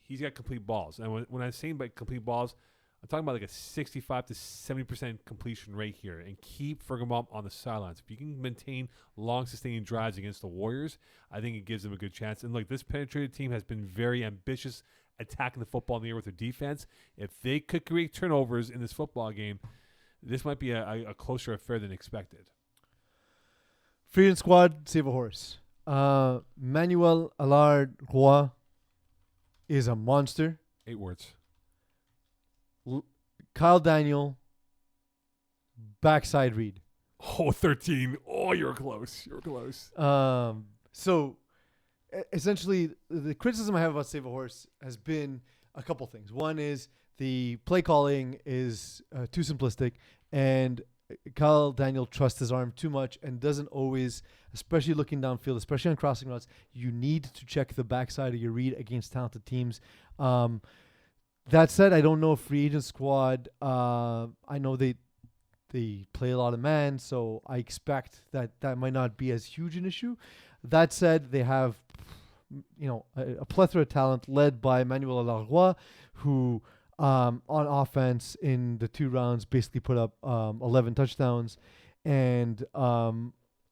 he's got complete balls. And when I'm saying about complete balls, I'm talking about like a 65 to 70% completion rate here, and keep Fergenbaum on the sidelines. If you can maintain long, sustaining drives against the Warriors, I think it gives them a good chance. And look, this penetrated team has been very ambitious attacking the football in the air with their defense. If they could create turnovers in this football game, this might be a closer affair than expected. Free agent squad, Save a Horse. Manuel Allard Roy is a monster. 8 words. Kyle Daniel, backside read. Oh, 13. Oh, you're close. So essentially, the criticism I have about Save a Horse has been a couple things. One is the play calling is too simplistic, and Kyle Daniel trusts his arm too much and doesn't always, especially looking downfield, especially on crossing routes, you need to check the backside of your read against talented teams. That said, I don't know if free agent squad, I know they play a lot of man, so I expect that might not be as huge an issue. That said, they have a plethora of talent led by Manuel Larroy, who on offense in the 2 rounds basically put up 11 touchdowns, and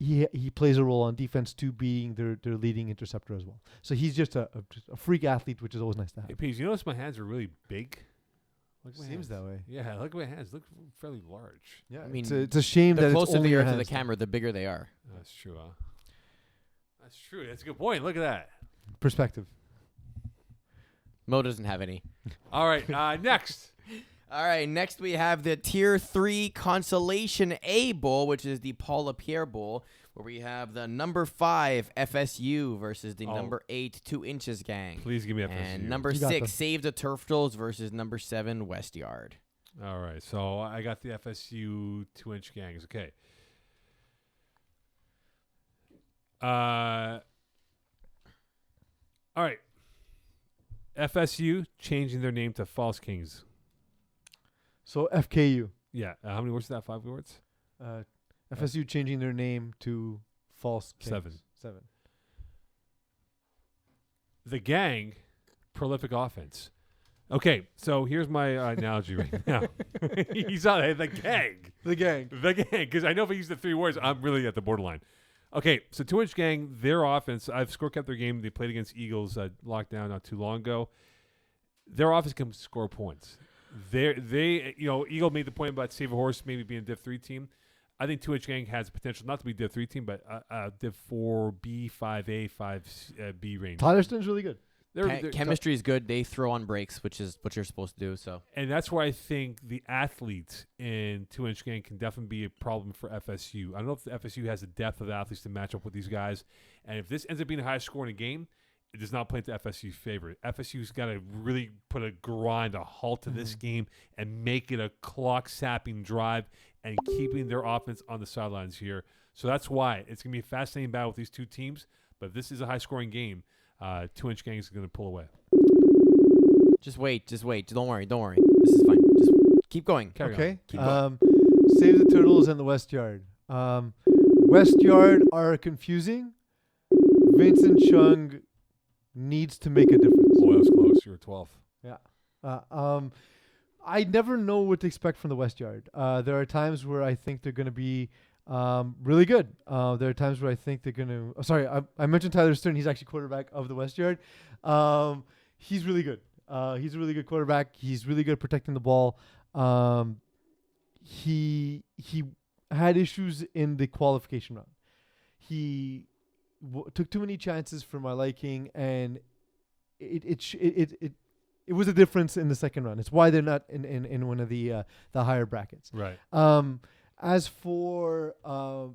he plays a role on defense too, being their leading interceptor as well. So he's just a freak athlete, which is always nice to have. Hey, Peeze, you notice my hands are really big? Seems that way. Yeah, look at my hands. Look fairly large. Yeah, I mean, it's a shame that the it's closer only they your are to the hands. camera, the bigger they are. That's true, huh? That's true. That's a good point. Look at that. Perspective. Mo doesn't have any. All right, next. All right, next we have the Tier 3 Consolation A Bowl, which is the Lapierre Bowl, where we have the number 5 FSU versus the number 8 2 Inches Gang. Please give me FSU. And number 6 Save the Turtles versus number 7 West Yard. All right, so I got the FSU 2-inch gangs. Okay. All right. FSU changing their name to False Kings. So FKU. Yeah. How many words is that? 5 words? FSU changing their name to False Kings. 7. 7. the gang, prolific offense. Okay, so here's my analogy right now. He's on the gang. The gang. The gang, because I know if I use the 3 words, I'm really at the borderline. Okay, so 2-inch gang, their offense, I've score kept their game. They played against Eagles lockdown not too long ago. Their offense can score points. Eagle made the point about Save a Horse maybe being a Div 3 team. I think 2-inch gang has potential not to be Div 3 team, but Div 4B, 5A, 5B range. Tylerston's really good. Chemistry is good. They throw on breaks, which is what you're supposed to do. So, and that's where I think the athletes in 2-inch gang can definitely be a problem for FSU. I don't know if the FSU has the depth of athletes to match up with these guys. And if this ends up being a high score in a game, it does not play to FSU's favor. FSU's got to really put a halt to this game and make it a clock-sapping drive and keeping their offense on the sidelines here. So that's why it's going to be a fascinating battle with these two teams. But if this is a high-scoring game, 2-inch gang is going to pull away. Just wait. Don't worry. This is fine. Just keep going. Okay. Keep going. Save the Turtles and the West Yard. West Yard are confusing. Vincent Chung needs to make a difference. Oh, that was close. You were 12. Yeah. I never know what to expect from the West Yard. There are times where I think they're going to be really good. There are times where I think they're going to... I mentioned Tyler Stern. He's actually quarterback of the West Yard. He's really good. He's a really good quarterback. He's really good at protecting the ball. He had issues in the qualification round. He took too many chances for my liking, and it was a difference in the second round. It's why they're not in one of the higher brackets. Right. As for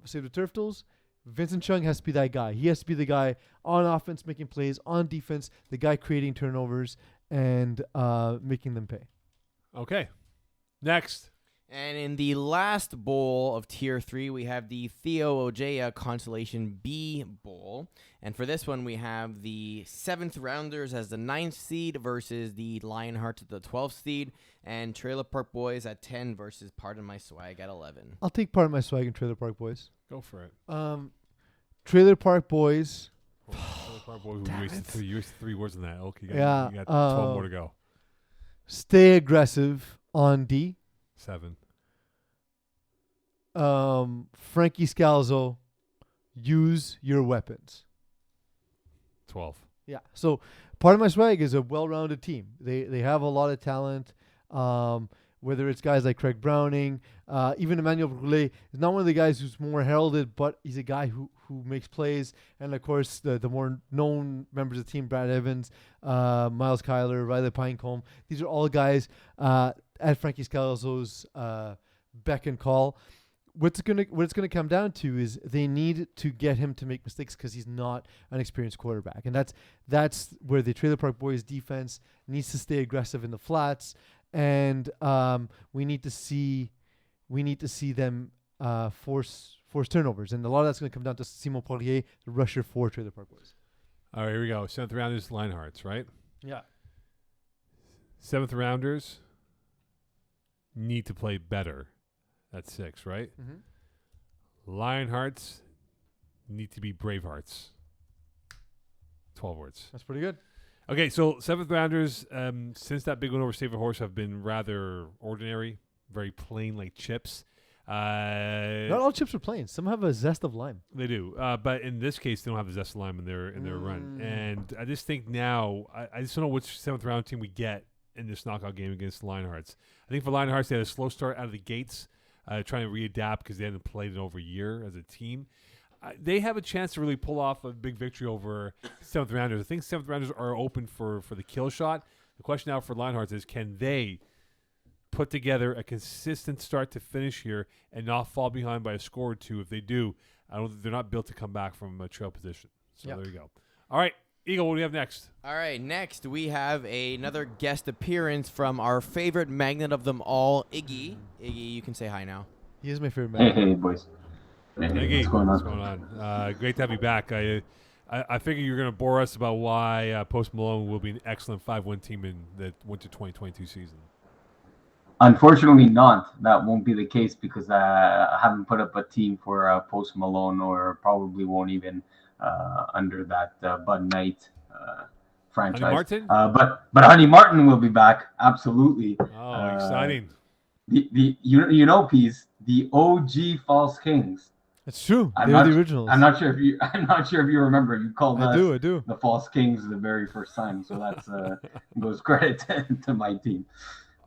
Save the Turtles, Vincent Chung has to be that guy. He has to be the guy on offense making plays, on defense, the guy creating turnovers and making them pay. Okay. Next. And in the last bowl of Tier 3, we have the Theo Ojeaha Consolation B Bowl. And for this one, we have the 7th rounders as the 9th seed versus the Lionhearts at the 12th seed. And Trailer Park Boys at 10 versus Pardon My Swag at 11. I'll take Pardon My Swag and Trailer Park Boys. Go for it. Trailer Park Boys. Trailer Park Boys, you wasted 3 words on that. Okay, you got 12 more to go. Stay aggressive on D. 7. Frankie Scalzo, use your weapons. 12. Yeah. So Part of My Swag is a well-rounded team. They have a lot of talent. Whether it's guys like Craig Browning, even Emmanuel Brulé is not one of the guys who's more heralded, but he's a guy who makes plays. And of course, the more known members of the team, Brad Evans, Miles Kyler, Riley Pinecombe. These are all guys at Frankie Scalzo's beck and call. What it's gonna come down to is they need to get him to make mistakes because he's not an experienced quarterback, and that's where the Trailer Park Boys defense needs to stay aggressive in the flats, and we need to see them force turnovers, and a lot of that's gonna come down to Simon Poirier, the rusher for Trailer Park Boys. All right, here we go. 7th rounders, Lionhearts, right? Yeah. 7th rounders need to play better. That's 6, right? Mm-hmm. Lionhearts need to be Bravehearts. 12 words. That's pretty good. Okay, so 7th rounders, since that big one over Save a Horse, have been rather ordinary, very plain like chips. Not all chips are plain. Some have a zest of lime. They do, but in this case, they don't have the zest of lime in their run. And I just think now, I just don't know which 7th round team we get in this knockout game against the Lionhearts. I think for Lionhearts, they had a slow start out of the gates. Trying to readapt because they hadn't played in over a year as a team. They have a chance to really pull off a big victory over 7th rounders. I think 7th rounders are open for the kill shot. The question now for Lionhearts is, can they put together a consistent start to finish here and not fall behind by a score or two? If they do, they're not built to come back from a trail position. So There you go. All right, Eagle, what do we have next? All right, next we have another guest appearance from our favorite magnet of them all, Iggy. Iggy, you can say hi now. He is my favorite magnet. Hey, boys. Hey, Iggy, what's going on? Great to have you back. I figure you're going to bore us about why Post Malone will be an excellent 5-win team in the winter 2022 season. Unfortunately not. That won't be the case because I haven't put up a team for Post Malone, or probably won't even under that Bud Knight franchise. Martin? But Honey Martin will be back. Absolutely. Oh, exciting. You know, Peeze, the OG False Kings. It's true. I'm They're not, the originals. I'm not sure if you remember. You called us I do. the False Kings the very first time. So that's goes credit to my team.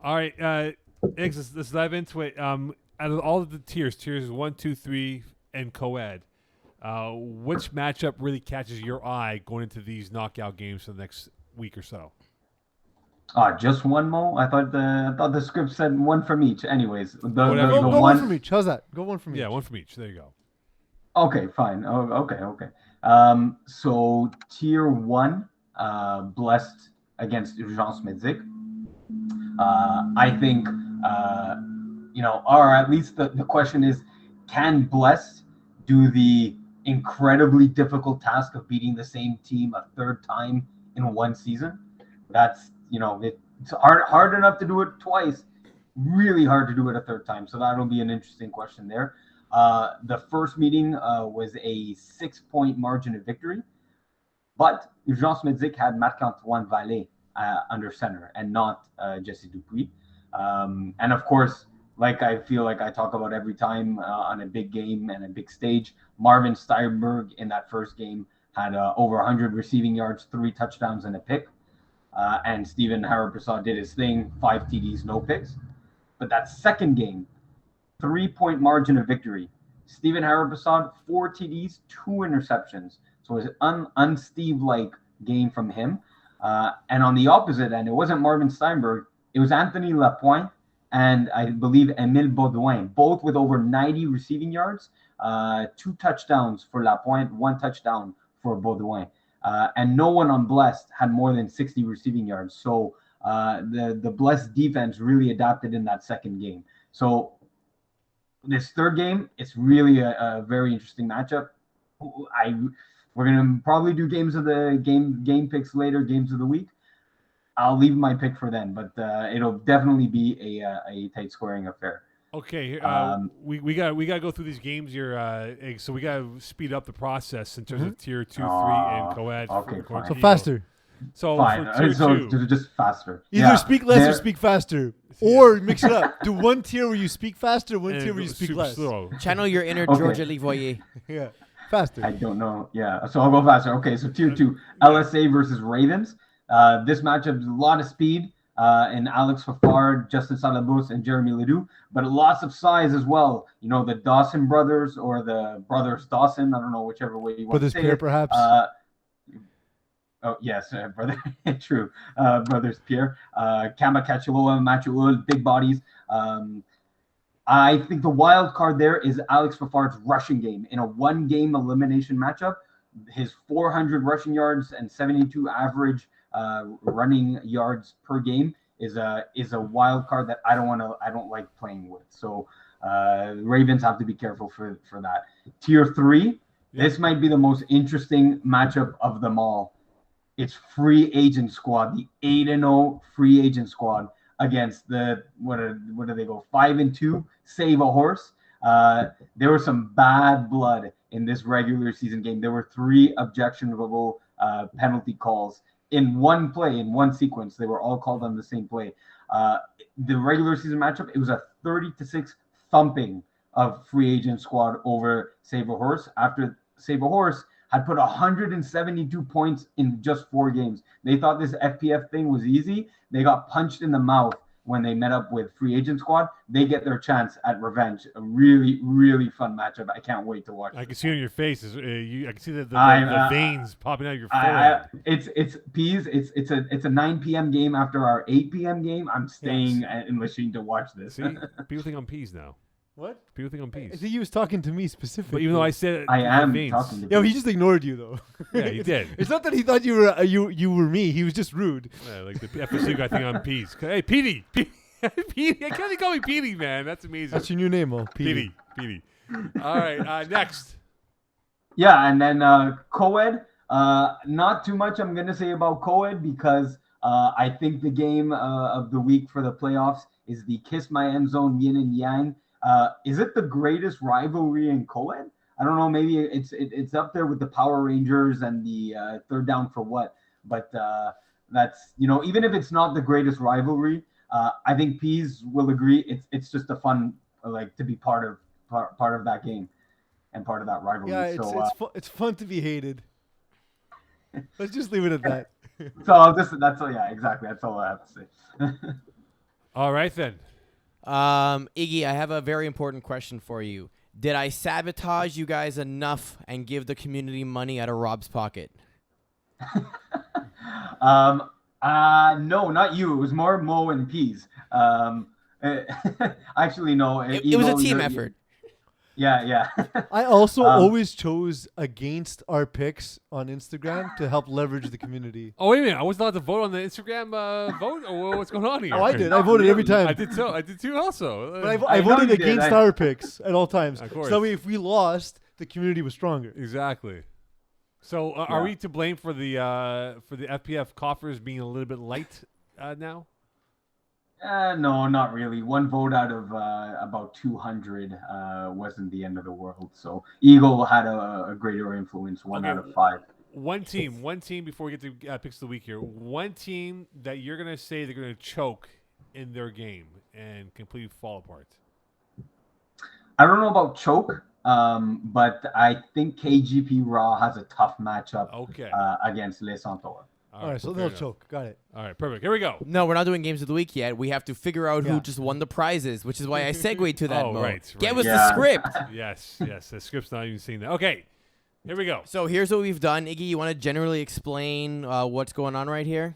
All right, Eggs, let's dive into it. Out of all of the tiers 1, 2, 3, and co-ed, which matchup really catches your eye going into these knockout games for the next week or so? Just one, Mo? I thought the script said one from each. Anyways, Go one from each. How's that? Go one from each. Yeah, one from each. There you go. Okay, fine. Oh, okay. So tier 1, Blessed against Urgence Medic. I think, or at least the question is, can Blessed do the incredibly difficult task of beating the same team a third time in one season? That's, it's hard enough to do it twice, really hard to do it a third time. So that'll be an interesting question there. The first meeting was a 6-point margin of victory, but Urgence Medic had Marc-Antoine Vallée under center and not Jesse Dupuis. And of course, like I feel like I talk about every time on a big game and a big stage, Marvin Steinberg in that first game had over 100 receiving yards, 3 touchdowns, and a pick. And Steven Haraprasad did his thing, 5 TDs, no picks. But that second game, 3-point margin of victory. Steven Haraprasad, 4 TDs, 2 interceptions. So it was an un-Steve-like game from him. And on the opposite end, it wasn't Marvin Steinberg. It was Anthony Lapointe and I believe Emile Baudouin, both with over 90 receiving yards, 2 touchdowns for Lapointe, 1 touchdown for Baudouin. And no one on Blessed had more than 60 receiving yards. So the Blessed defense really adapted in that second game. So this third game, it's really a very interesting matchup. We're gonna probably do games of the game picks later, games of the week. I'll leave my pick for then, but it'll definitely be a tight scoring affair. Okay, we got to go through these games here, so we got to speed up the process in terms of tier 2, 3, and co-ed. Okay, fine. So faster. So fine. for tier 2, just faster. Either speak less or speak faster, or mix it up. Do one tier where you speak faster, one tier where you speak less. Slow. Channel your inner Okay. Georgia Livoyer. Yeah, faster. I don't know. Yeah, so I'll go faster. Okay, so tier 2, LSA versus Ravens. This matchup is a lot of speed in Alex Fafard, Justin Salabos, and Jeremy Ledoux, but lots of size as well. You know, the Dawson brothers or the brothers Dawson. I don't know, whichever way you want Brothers to say Pierre, it. perhaps. Oh, yes, brother. True. Brothers Pierre. Kama Kachiloa, Machuul, big bodies. I think the wild card there is Alex Fafard's rushing game. In a one-game elimination matchup, his 400 rushing yards and 72 average running yards per game is a wild card that I don't like playing with. So Ravens have to be careful for that. Tier 3, this might be the most interesting matchup of them all. It's free agent squad, the 8-0 free agent squad against the what do they go 5-2 save a horse. There was some bad blood in this regular season game. There were 3 objectionable penalty calls in one play, in one sequence. They were all called on the same play. The regular season matchup, it was a 30-6 thumping of free agent squad over Save a Horse after Save a Horse had put 172 points in just 4 games. They thought this FPF thing was easy. They got punched in the mouth when they met up with free agent squad. They get their chance at revenge. A really, really fun matchup. I can't wait to watch. I can see on your face. I can see the veins popping out of your forehead. It's Peeze. It's a 9 p.m. game after our 8 p.m. game. I'm staying in Lachine to watch this. See, people think I'm Peeze now. What? People think I'm Peeze. I think he was talking to me specifically. But even though I said I am veins. talking to Yeah, he just ignored you though. Yeah, he did. It's not that he thought you were me. He was just rude. Yeah, like the FSU guy think I'm Peeze. Hey, Petey. Petey. I can't call me Petey, man. That's amazing. That's your new name, oh, Petey. All right, next. Yeah, and then co-ed. Not too much I'm going to say about co-ed because I think the game of the week for the playoffs is the Kiss My End Zone Yin and Yang. Is it the greatest rivalry in co-ed? I don't know. Maybe it's up there with the Power Rangers and the Third Down for What. but that's even if it's not the greatest rivalry, I think Peeze will agree. It's just a fun to be part of that game and part of that rivalry. Yeah, it's fun to be hated. Let's just leave it at that. Exactly. That's all I have to say. All right then. Iggy, I have a very important question for you. Did I sabotage you guys enough and give the community money out of Rob's pocket? No, not you. It was more Mo and Peeze. Actually, no. It was a team effort. Yeah. I also always chose against our picks on Instagram to help leverage the community. Oh, wait a minute. I was allowed to vote on the Instagram vote? Or what's going on here? Oh, I did. I voted every time. I did too also. But I voted against our picks at all times. Of course. So that way, if we lost, the community was stronger. Exactly. So are we to blame for the FPF coffers being a little bit light now? No, not really. One vote out of about 200 wasn't the end of the world. So Eagle had a greater influence, one out of 5. One team before we get to picks of the week here. One team that you're going to say they're going to choke in their game and completely fall apart. I don't know about choke, but I think KGP Raw has a tough matchup against Les Centaures. All right, so they'll choke. Got it. All right, perfect. Here we go. No, we're not doing games of the week yet. We have to figure out who just won the prizes, which is why I segued to that. Oh, Mo. right. Get with the script. Yes. The script's not even seeing that. Okay, here we go. So here's what we've done. Iggy, you want to generally explain what's going on right here?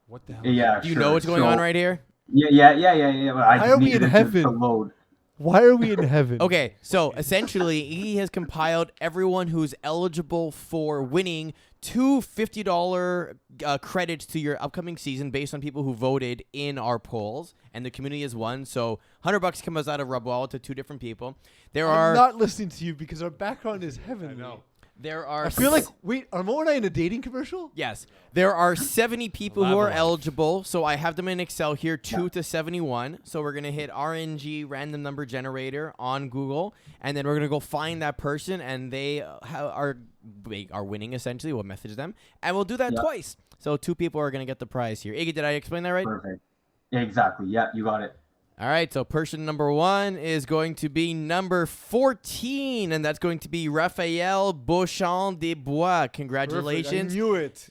What the hell? Yeah, Do you know what's going on right here? Yeah. Why are we in heaven? Why are we in heaven? Okay, so essentially, Iggy has compiled everyone who's eligible for winning 2 $50 credits to your upcoming season based on people who voted in our polls, and the community has won. So $100 comes out of Rabwal to 2 different people. I'm not listening to you because our background is heaven. I know. There are. I feel like are Mo and I in a dating commercial? Yes, there are 70 people who are Life. eligible. So I have them in Excel here, 2 to 71. So we're gonna hit RNG random number generator on Google, and then we're gonna go find that person, and they are winning essentially. We'll message them, and we'll do that twice. So 2 people are gonna get the prize here. Iggy, did I explain that right? Perfect. Yeah, exactly. Yeah, you got it. All right, so person number 1 is going to be number 14, and that's going to be Raphael Beauchamp des Bois. Congratulations. Perfect. I knew it.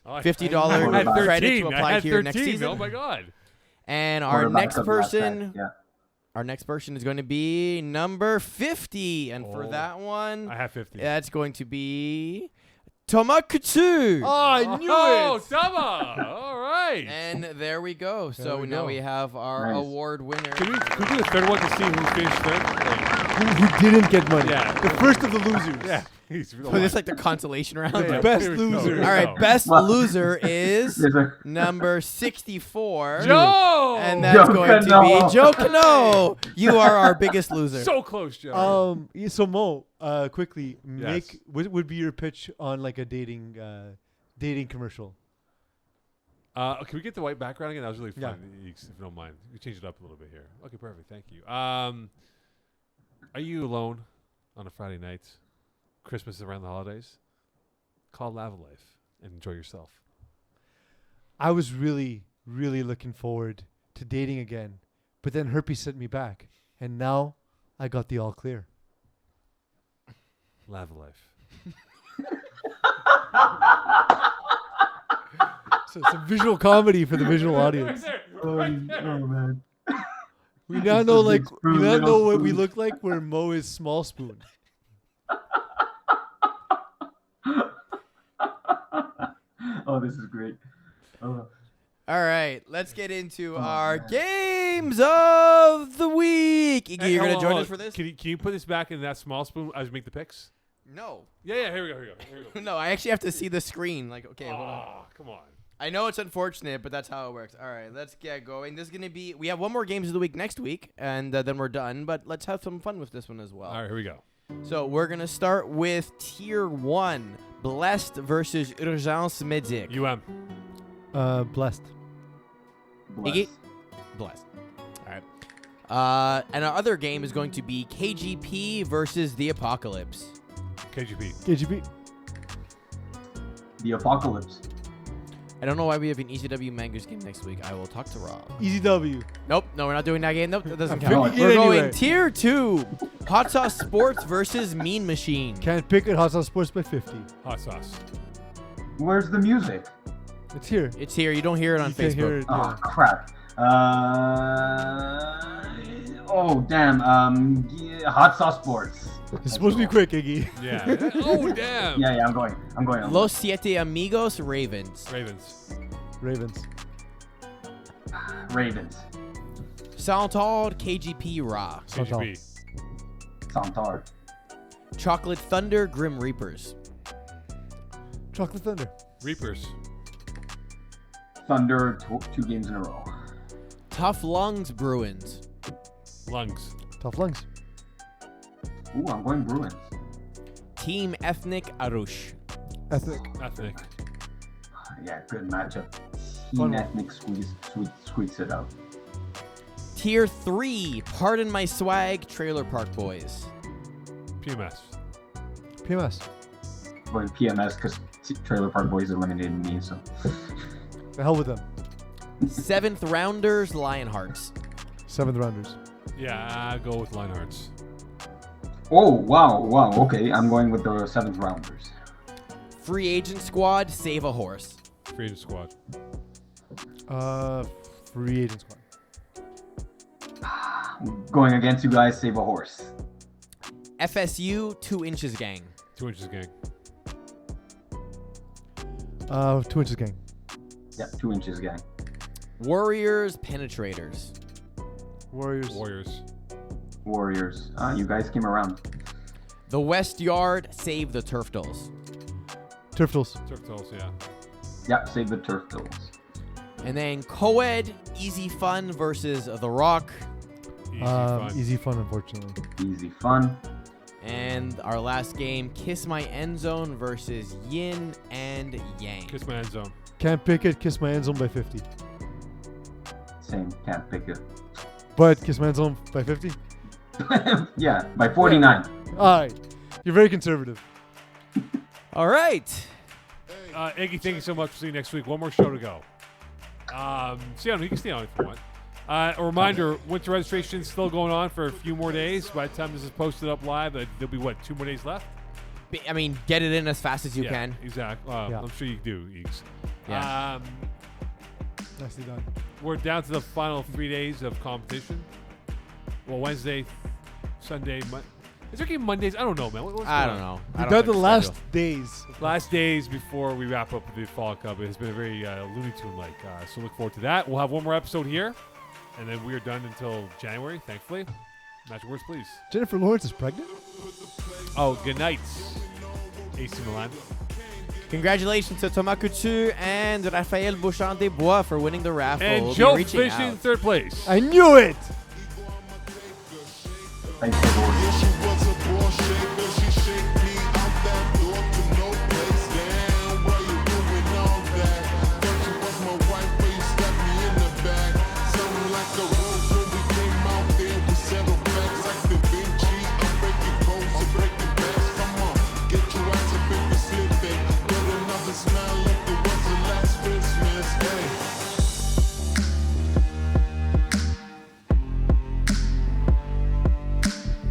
$50 credit to apply to your next 13. season. Oh, my God. And our next person... Yeah. Our next person is going to be number 50, and for that one... I have 50. That's going to be... Thomas Couture. Oh, I knew it. Tama. All right. And there we go. So now we have our award winner. Can we do the third one to see who finished third? Who didn't get money? Yeah. The first of the losers. Yeah. So this is like the consolation round. Yeah, Best here we go. loser. All right, best loser is number 64. Joe! And that's Joe going Cano. to be Joe Cano. You are our biggest loser. So close, Joe. So Mo, quickly, Yes. what would be your pitch on like a dating commercial? Can we get the white background again? That was really fun. Yeah. If you don't mind, we changed it up a little bit here. Okay, perfect. Thank you. Are you alone on a Friday night? Christmas is around the holidays? Call Lava Life and enjoy yourself. I was really, really looking forward to dating again, but then herpes sent me back, and now I got the all clear. Lava Life. So it's a visual comedy for the visual audience. Oh, man. We now know what we look like where Mo is small spoon. Oh, this is great. Oh. All right, let's get into our games of the week. Iggy, you're going to join us for this? Can you put this back in that small spoon as we make the picks? No. Yeah, here we go. No, I actually have to see the screen. Like, okay, hold on. Come on. I know it's unfortunate, but that's how it works. All right, let's get going. This is going to be... We have one more games of the week next week, and then we're done. But let's have some fun with this one as well. All right, here we go. So we're going to start with Tier 1. Blessed versus Urgence Medic. Blessed. Iggy? Blessed. All right. And our other game is going to be KGP versus The Apocalypse. KGP. KGP. The Apocalypse. I don't know why we have an ECW Mangoose game next week. I will talk to Rob. Easy W. Nope, no, we're not doing that game. Nope, that doesn't I count. figured We're anyway. going tier 2. Hot Sauce Sports versus Mean Machine. Can't pick it. Hot Sauce Sports by 50. Hot sauce. Where's the music? It's here. It's here. You don't hear it on You can Facebook. hear it. Oh Yeah. crap. Oh damn. Hot Sauce Sports. It's supposed to be quick, Iggy. Yeah. Oh, damn. Yeah, I'm going. Los Siete Amigos Ravens. Ravens. Ravens. Ravens. Saltard KGP Raw. KGB. Santar. Chocolate Thunder Grim Reapers. Chocolate Thunder. Reapers. Thunder. 2 games in a row. Tough Lungs Bruins. Lungs. Tough lungs. Ooh, I'm going Bruins. Team Ethnic Arush. Ethnic. Ethnic. Yeah, good matchup. Fun Team one. Ethnic squeeze it out. Tier 3. Pardon My Swag Trailer Park Boys. PMS. PMS. Going PMS because Trailer Park Boys eliminated me, so. The hell with them. 7th Rounders Lionhearts. 7th rounders. Yeah, I go with Lionhearts. Oh, wow, okay. I'm going with the 7th rounders. Free Agent Squad Save a Horse. Free Agent Squad. Free agent squad. Going against you guys, save a horse. FSU 2 Inches Gang. 2 Inches Gang. 2 inches gang. Yeah, 2 inches, gang. Warriors Penetrators. Warriors. Warriors. You guys came around. The West Yard Save the Turftles. Turftles. Turtles, yeah. Yeah, save the Turtles. And then Coed Easy Fun versus The Rock. Easy fun. Easy fun, unfortunately. Easy fun. And our last game, Kiss My End Zone versus Yin and Yang. Kiss my end zone. Can't pick it. Kiss my end zone by 50. Same, can't pick it. But kiss my end zone by 50. Yeah, by 49. All right. You're very conservative. All right. Iggy, thank you so much. See you next week. One more show to go. You can stay on if you want. A reminder, winter registration is still going on for a few more days. By the time this is posted up live, there'll be, 2 more days left? I mean, get it in as fast as you Yeah, can. Exactly. Yeah. I'm sure you do, Eeks. Yeah. Nicely done. We're down to the final 3 days of competition. Well, Wednesday, Sunday, is there game Mondays? I don't know, man. What's I going don't on? know. We've done the last days. Last days before we wrap up with the Fall Cup. It has been a very Looney Tune-like. So look forward to that. We'll have one more episode here, and then we are done until January, thankfully. Magic words, please. Jennifer Lawrence is pregnant? Oh, good night, AC Milan. Congratulations to Thomas Couture and Raphaël Beauchamp des Bois for winning the raffle. And We'll be Joe reaching Fish in out. third place. I knew it! Thanks, boys.